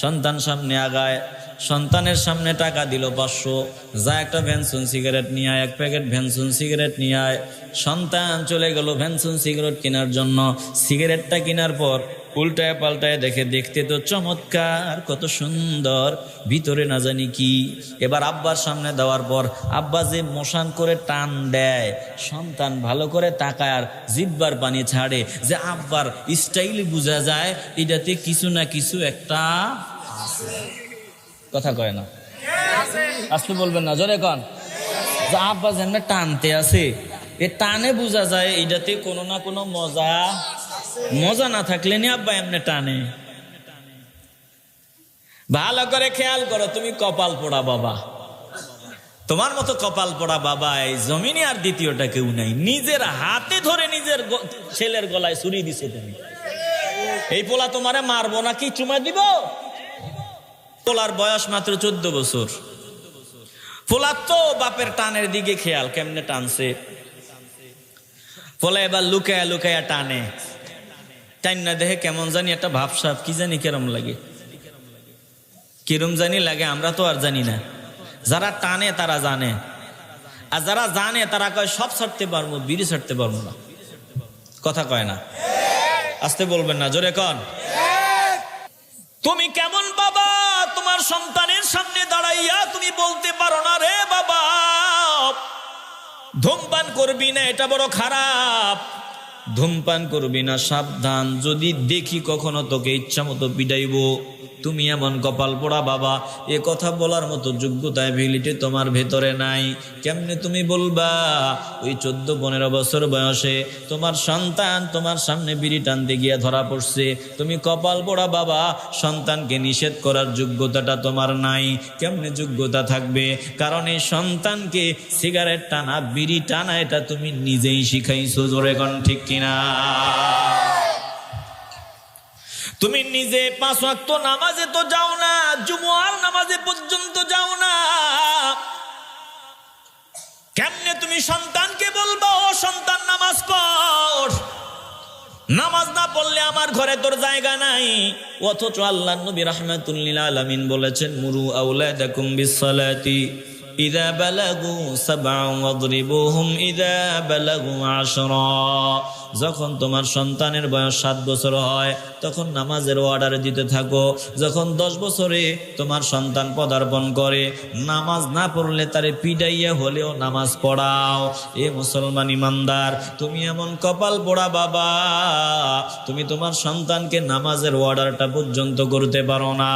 সন্তান সামনে আগায়, সন্তানের সামনে টাকা দিল 500, যা একটা ভ্যানসন সিগারেট নিয়ে আয়, 1 প্যাকেট ভ্যানসন সিগারেট নিয়ে আয়। সন্তান চলে গেল ভ্যানসন সিগারেট কেনার জন্য। সিগারেটটা কেনার পর উল্টায় পাল্টায় দেখে, দেখতে তো চমৎকার, কত সুন্দর, ভিতরে না জানি কি। এবার আব্বার সামনে দেওয়ার পর আব্বা যে মশান করে টান দেয়, সন্তান ভালো করে তাকায় আর জিহ্বার পানি ছাড়ে, যে আব্বার স্টাইল বোঝা যায় এটাতে কিছু না কিছু একটা কথা কয় না, আসতে বলবেন না, জোরে কন। যে আব্বা যেমন টানতে আছে, এ টানে বোঝা যায় এটাতে কোনো না কোনো মজা। মজা না থাকলে নি আব্বা এমনি টানে। ভালো করে খেয়াল করো, তুমি কপাল পোড়া বাবা, তোমার মতো কপাল পোড়া বাবা এই জমিনে আর দ্বিতীয়টা কেউ নাই। নিজের হাতে ধরে নিজের ছেলের গলায় ছুরি দিছো তুমি। এই পোলা তোমারে মারবো নাকি চুমা দিব? পোলার বয়স মাত্র 14 বছর। পোলার তো বাপের টানের দিকে খেয়াল, কেমনে টানছে। পোলা এবার লুকায়া লুকায়া টানে, টান না দেখে কেমন জানি একটা ভাবসাব, কি জানি কেরম লাগে, কিরম জানি লাগে, আমরা তো আর জানি না। যারা টানে তারা জানে, আর যারা জানে তারা কয় সব ছাড়তে পারবো, বিড়ি ছাড়তে পারবো না। কথা কয় না, আসতে বলবেন না, জোরে কন। তুমি কেমন বাবা, তোমার সন্তানের সামনে দাঁড়াইয়া তুমি বলতে পারো না, রে বাবা ধূমপান করবি না, এটা বড় খারাপ, ধূমপান করবি না, সাবধান, যদি দেখি কখনো তোকে ইচ্ছা মতো পিটাইব। তুমি এমন কপাল পোড়া বাবা, এ কথা বলার মতো যোগ্যতা এবিলিটি তোমার ভেতরে নাই। কেমনে তুমি বলবা? ওই 14-15 বছর বয়সে তোমার সন্তান তোমার সামনে বিড়ি টানতে গিয়ে ধরা পড়ছে, তুমি কপাল পোড়া বাবা, সন্তানকে নিষেধ করার যোগ্যতাটা তোমার নাই। কেমনে যোগ্যতা থাকবে? কারণ এই সন্তানকে সিগারেট টানা, বিড়ি টানা এটা তুমি নিজেই শিখাইছো, জোরে কোন ঠিক কিনা? তুমি নিজে 5 ওয়াক্ত নামাজে তো যাও না, জুমআর নামাজে পর্যন্ত যাও না, কেমনে তুমি সন্তানকে বলবো ও সন্তান নামাজ পড়? নামাজ না পড়লে আমার ঘরে তোর জায়গা নাই। অথচ আল্লাহর নবী রাহমাতুল লিল আলামিন বলেছেন, মুরু আওলাদাকুম বিসসালাতি ইযা বালাগু 7 ওয়াদরিবুহুম ইযা বালাগু 10। যখন তোমার সন্তানের বয়স 7 বছর হয় তখন নামাজের অর্ডার দিতে থাকো। যখন 10 বছরে তোমার সন্তান পদার্পণ করে, নামাজ না পড়লে তারে পিডাইয়া হলেও নামাজ পড়াও। এ মুসলমান ইমানদার, তুমি এমন কপাল পোড়া বাবা, তুমি তোমার সন্তানকে নামাজের অর্ডারটা পর্যন্ত করতে পারো না।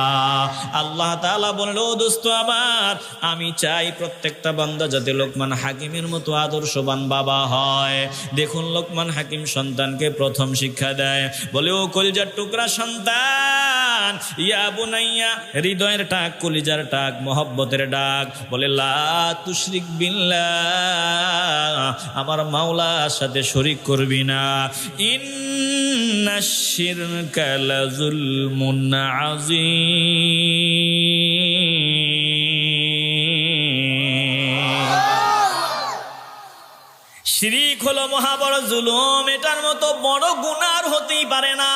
আল্লাহ তাআলা বলল, ও দোস্ত আমার, আমি চাই প্রত্যেকটা বান্দা যাতে লোকমান হাকিমের মতো আদর্শবান বাবা হয়। দেখুন লোকমান হাকিম সন্তানকে প্রথম শিক্ষা দেয়, বলে, ও কলিজার টুকরা সন্তান, ইয়া বুনাইয়া, হৃদয়ের ডাক, কলিজার ডাক, মহব্বতের ডাক, বলে লা তুশরিক বিল্লাহ, আমার মাওলার সাথে শরীক করবি না। ইন্নাশ শিরকা লাযুলমুন আযীম। শিরিক হলো মহা বড় জুলুম, এটার মতো বড় গুনাহ হতেই পারে না।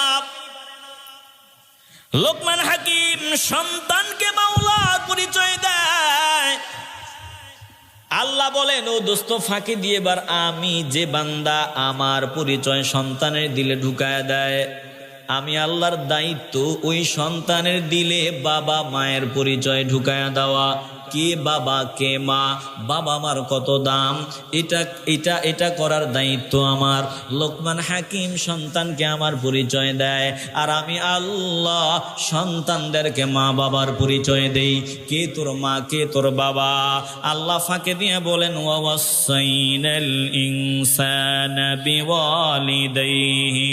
লোকমান হাকিম সন্তানকে মাওলার পরিচয় দেয়। আল্লাহ বলেন, ও দোস্ত, ফাঁকি দিয়ে এবার আমি যে বান্দা আমার পরিচয় সন্তানের দিলে ঢুকায় দেয়, আমি আল্লাহর দায়িত্ব ওই সন্তানের দিলে বাবা মায়ের পরিচয় ঢুকায়া দেওয়া। কে বাবা কে মা, বাবা মার কত দাম, এটা করার দায়িত্ব আমার। লোকমান হাকিম সন্তানকে আমার পরিচয় দেয়, আর আমি আল্লাহ সন্তানদেরকে মা বাবার পরিচয় দেই। কে তোর মা, কে তোর বাবা? আল্লাহ ফাঁকে দিয়ে বলেন, ওয়াসাইনাল ইনসানা বিওয়ালিদাইহি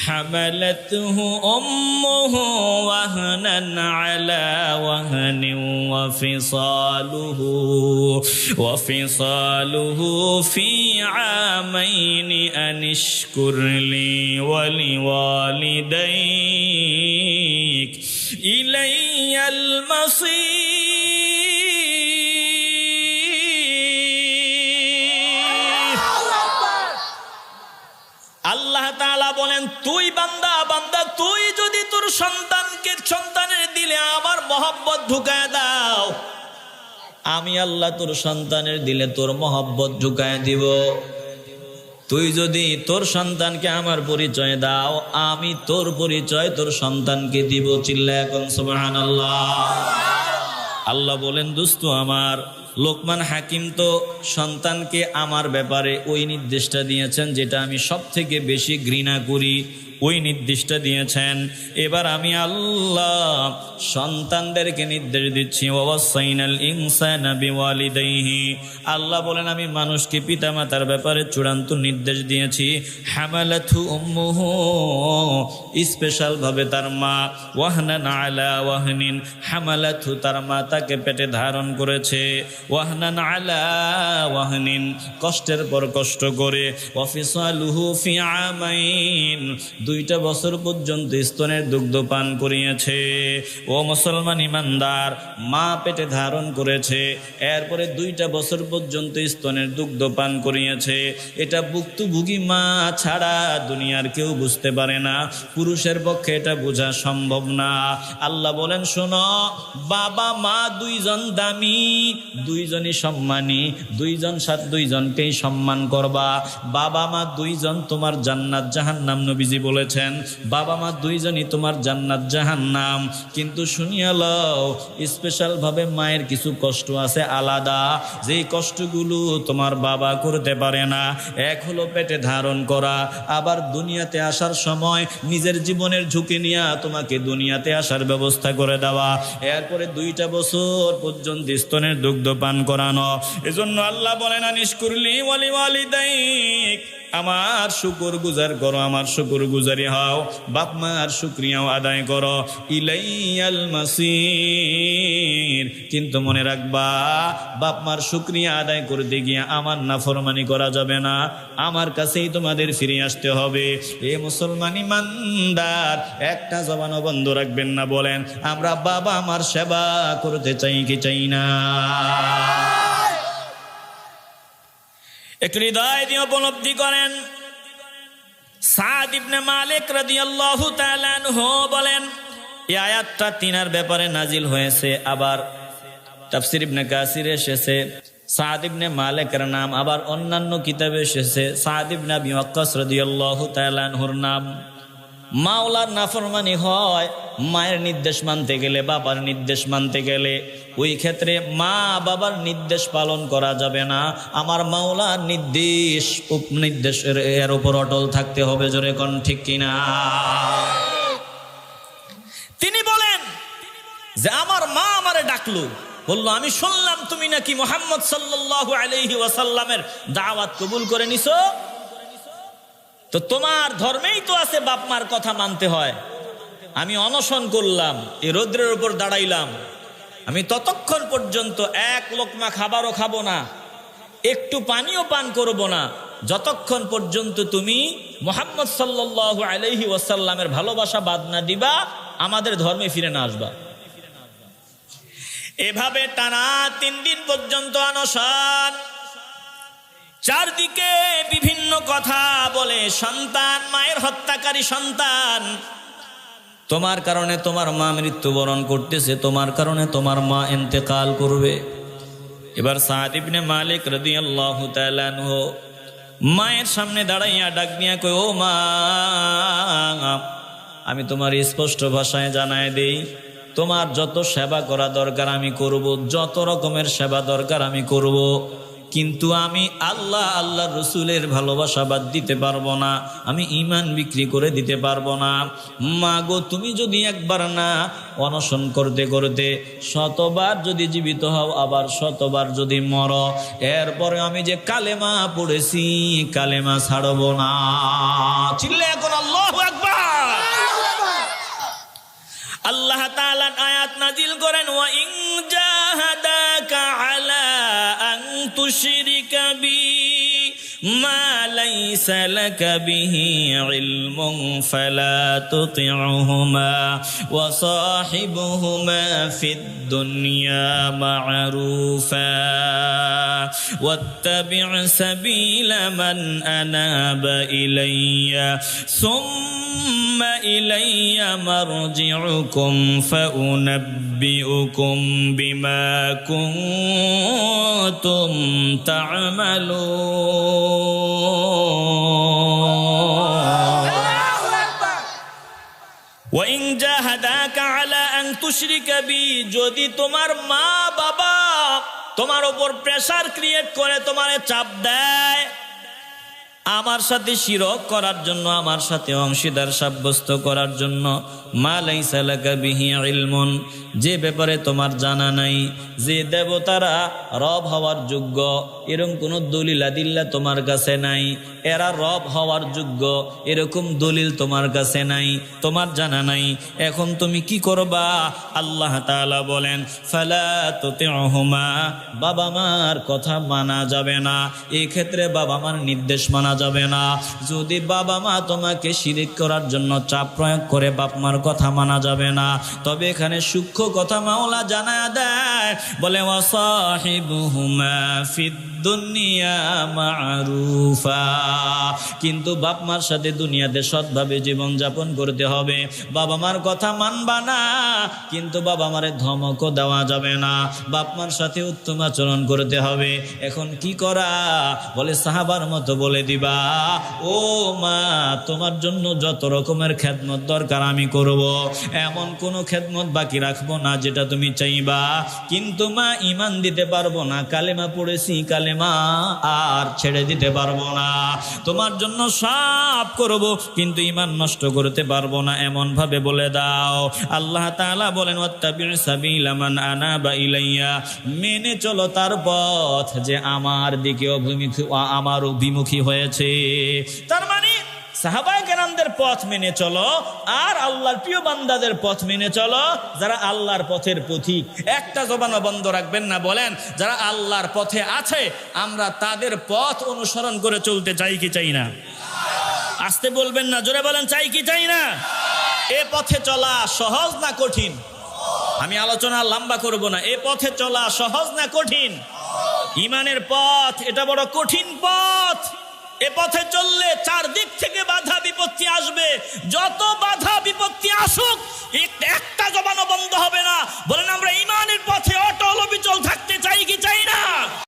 হামালাতহু উম্মুহু ওয়াহনান আলা ওয়াহনিন وفصاله في عامين أن اشكر لي ولوالديك إلي المصير। আল্লাহ তাআলা বলেন, তুই বান্দা, তুই যদি তোর সন্তানের দিলে আমার মহব্বত ঢুকায় দাও, আমি আল্লাহ তোর সন্তানের দিলে তোর মহব্বত ঢুকায় দিব। তুই যদি তোর সন্তানকে আমার পরিচয় দাও, আমি তোর পরিচয় তোর সন্তানকে দিব। চিল্লায়া কোন সুবহানাল্লাহ। আল্লাহ বলেন, দোস্ত আমার, লোকমান হাকিম তো সন্তানকে আমার ব্যাপারে ওই নির্দেশটা দিয়েছেন যেটা আমি সব থেকে বেশি ঘৃণা করি, ওই নির্দেশটা দিয়েছেন। এবার আমি আল্লাহ সন্তানদেরকে নির্দেশ দিচ্ছি, ওয়াসাইনাল ইনসানা বিওয়ালিদাইহি। আল্লাহ বলেন, আমি মানুষকে পিতামাতার ব্যাপারে চূড়ান্ত নির্দেশ দিয়েছি। হামালাতহু উম্মুহু, স্পেশাল ভাবে তার মা, ওয়াহনান আলা ওয়াহনিন, হামালাতহু, তার মা তাকে পেটে ধারণ করেছে, ওয়াহনান আলা ওয়াহনিন, কষ্টের পর কষ্ট করে, ওয়াফিসালুহু ফি আমাইন, 2 বছর পর্যন্ত স্তনের দুগ্ধ পান করিয়েছে। ও মুসলমান ইমানদার, মা পেটে ধারণ করেছে, এরপরে 2 বছর পর্যন্ত স্তনের দুগ্ধ পান করিয়েছে। এটা ভুক্তভোগী মা ছাড়া দুনিয়ার কেউ বুঝতে পারে না, পুরুষের পক্ষে এটা বোঝা সম্ভব না। আল্লাহ বলেন, শোনো, বাবা মা 2 জন দামি, 2 জনই সম্মানী, 2 জনকেই সম্মান করবা। বাবা মা 2 জন তোমার জান্নাত জাহান্নাম, নবীজি বলেছেন বাবা মা 2 জনই তোমার জান্নাত জাহান্নাম। কিন্তু শুনিয়া লও, স্পেশাল ভাবে মায়ের কিছু কষ্ট আছে আলাদা, যেই কষ্টগুলো তোমার বাবা করতে পারে না। এক হলো পেটে ধারণ করা, আবার দুনিয়াতে আসার সময় নিজের জীবনের ঝুঁকি নিয়ে তোমাকে দুনিয়াতে আসার ব্যবস্থা করে দেওয়া, এরপরে 2 বছর পর্যন্ত স্তনের দুগ্ধ পান করানো। এজন্য আল্লাহ বলেন, আনিশকুরলি ওয়ালিদাইক, আমার শুকর গুজার করো, আমার শুকর গুজারি হও, বাপ মার শুকরিয়াও আদায় করো। ইলাইয়াল মাসির, কিন্তু মনে রাখবা, বাপ মার শুকরিয়া আদায় করতে গিয়ে আমার নাফরমানি করা যাবে না, আমার কাছেই তোমাদের ফিরে আসতে হবে। এ মুসলমান ইমানদার, একটা জবানও বন্ধ রাখবেন না। বলেন, আমরা বাবা আমার সেবা করতে চাই কি চাই না? একটু হৃদয় দিয়ে উপলব্ধি করেন। সাদ ইবনে মালিক রাদিয়াল্লাহু তাআলা আনহু বলেন, এই আয়াতটা তিনার ব্যাপারে নাজিল হয়েছে। আবার তাফসীর ইবনে কাসিরে এসেছে সাদ ইবনে মালিকের নাম, আবার অন্যান্য কিতাবে এসেছে সাদ ইবনে আবি ওয়াক্কাস রাদিয়াল্লাহু তাআলা আনহুর নাম। মাওলার নাফরমানি হয় মায়ের নির্দেশ মানতে গেলে, বাবার নির্দেশ মানতে গেলে। ওই ক্ষেত্রে মা বাবার নির্দেশ পালন করা যাবে না, আমার মাওলার নির্দেশের এর উপর অটল থাকতে হবে। জোরে কোন ঠিক কিনা? তিনি বলেন যে আমার মা আমারে ডাকলো, বললো আমি শুনলাম তুমি নাকি মুহাম্মদ সাল্লাল্লাহু আলাইহি ওয়াসাল্লামের দাওয়াত কবুল করে নিছো, তো তোমার ধর্মেই তো আছে বাপ মার কথা মানতে হয়। আমি অনশন করলাম, এই রৌদ্রের উপর দাঁড়াইলাম, আমি ততক্ষণ পর্যন্ত এক লোকমা খাবারও খাবো না, একটু পানিও পান করব না, যতক্ষণ পর্যন্ত তুমি মুহাম্মদ সাল্লাল্লাহু আলাইহি ওয়াসাল্লামের ভালোবাসা বাদ না দিবা, আমাদের ধর্মে ফিরে না আসবা। এভাবে টানা 3 দিন পর্যন্ত অনশন। চারদিকে বিভিন্ন কথা বলে, সন্তান, মায়ের হত্যাকারী সন্তান, তোমার কারণে তোমার মা মৃত্যুবরণ করতেছে, তোমার কারণে তোমার মা ইন্তেকাল করবে। এবার সাদ ইবনে মালিক রাদিয়াল্লাহু তাআলা আনহু মায়ের সামনে দাঁড়াইয়া ডাক দিয়া কই, ও মা, আমি তোমার স্পষ্ট ভাষায় জানায় দেই, তোমার যত সেবা করা দরকার আমি করব, যত রকমের সেবা দরকার আমি করব, কিন্তু আমি আল্লাহ রসুলের ভালোবাসা বাদ দিতে পারবো না, আমি ঈমান বিক্রি করে দিতে পারবো না। মা গো, তুমি যদি একবার না, অনশন করতে করতে 100বার যদি জীবিত হও, আবার 100বার যদি মরো, এরপরে আমি যে কালেমা পড়েছি, কালেমা ছাড়বো না। চিল্লে এখন আল্লাহু আকবার। আল্লাহ তাআলা আয়াত নাজিল করেন, ওয়া ইন জাহাদাকা আলা আন তুশরিকা বি মা লাইসা লাকা বিহি ইলমুন ফালা তুতি'হুমা ওয়া সাহিবহুমা ফিদ দুনিয়া মা'রুফা ওয়াত্তাবি' সাবিলা মান আনাবা ইলাইয়া সুম্মা ইলাইয়া মারজি'ুকুম ফাউনাব্বিউকুম বিমা কুনতুম তা'মালুন। ওয়াইন জাহাদাকা আলা আন তুশরিকা বি, যদি তোমার মা বাবা তোমার উপর প্রেসার ক্রিয়েট করে, তোমারে চাপ দেয় আমার সাথে শিরক করার জন্য, আমার সাথে অংশীদার সাব্যস্ত করার জন্য, মা লাইসা লাকা বিহি ইলমুন, যে ব্যাপারে তোমার জানা নাই, যে দেবতারা রব হওয়ার যোগ্য এরকম কোন দলিল আদিল্লা তোমার কাছে নাই, এরা রব হওয়ার যোগ্য এরকম দলিল তোমার কাছে নাই, তোমার জানা নাই, এখন তুমি কি করবা? আল্লাহ তাআলা বলেন, ফালা তুতি'হুমা, বাবা মার কথা মানা যাবে না, এই ক্ষেত্রে বাবা মার নির্দেশ মানা যাবে না। যদি বাবা মা তোমাকে শিরিক করার জন্য চাপ প্রয়োগ করে, বাপ মার কথা মানা যাবে না। তবে এখানে সূক্ষ্ম কথা মাওলা জানায়া দেয়, বলে ওয়া সাহিবুহুমা ফিদ দুনিয়া মা'রুফা, কিন্তু বাপ মার সাথে দুনিয়াতে সৎভাবে জীবন যাপন করতে হবে। বাবা মার কথা মানবা না, কিন্তু বাবা মারে ধমকও দেওয়া যাবে না, বাপ মার সাথে উত্তম আচরণ করতে হবে। এখন কি করা? বলে সাহাবার মতো বলে দিবা, ও মা, তোমার জন্য যত রকমের খেদমত দরকার আমি করব, এমন কোনো খেদমত বাকি রাখবো না যেটা তুমি চাইবা, কিন্তু মা ঈমান দিতে পারবো না, কালেমা পড়েছি, কালেমা আর ছেড়ে দিতে পারবো না, তোমার জন্য সব করব, কিন্তু ঈমান নষ্ট করতে পারবো না, এমন ভাবে বলে দাও। আল্লাহ তাআলা বলেন, ওয়াত্তাবি' সাবিলা মান আনাবা ইলাইয়া, মেনে চলো তার পথ যে আমার দিকে আমার অভিমুখী হয়েছে। তার মানে সাহাবায়ে কেরামদের পথ মেনে চলো, আর আল্লাহর প্রিয় বান্দাদের পথ মেনে চলো যারা আল্লাহর পথের পথিক। একটা জবানও বন্ধ রাখবেন না, বলেন যারা আল্লাহর পথে আছে আমরা তাদের পথ অনুসরণ করে চলতে চাই কি চাই না? আসতে বলবেন না, জোরে বলেন চাই কি চাই না? এ পথে চলা সহজ না কঠিন? আমি আলোচনা লম্বা করব না। এ পথে চলা সহজ না কঠিন? ইমানের পথ এটা বড় কঠিন পথ। এ পথে চললে চারদিক থেকে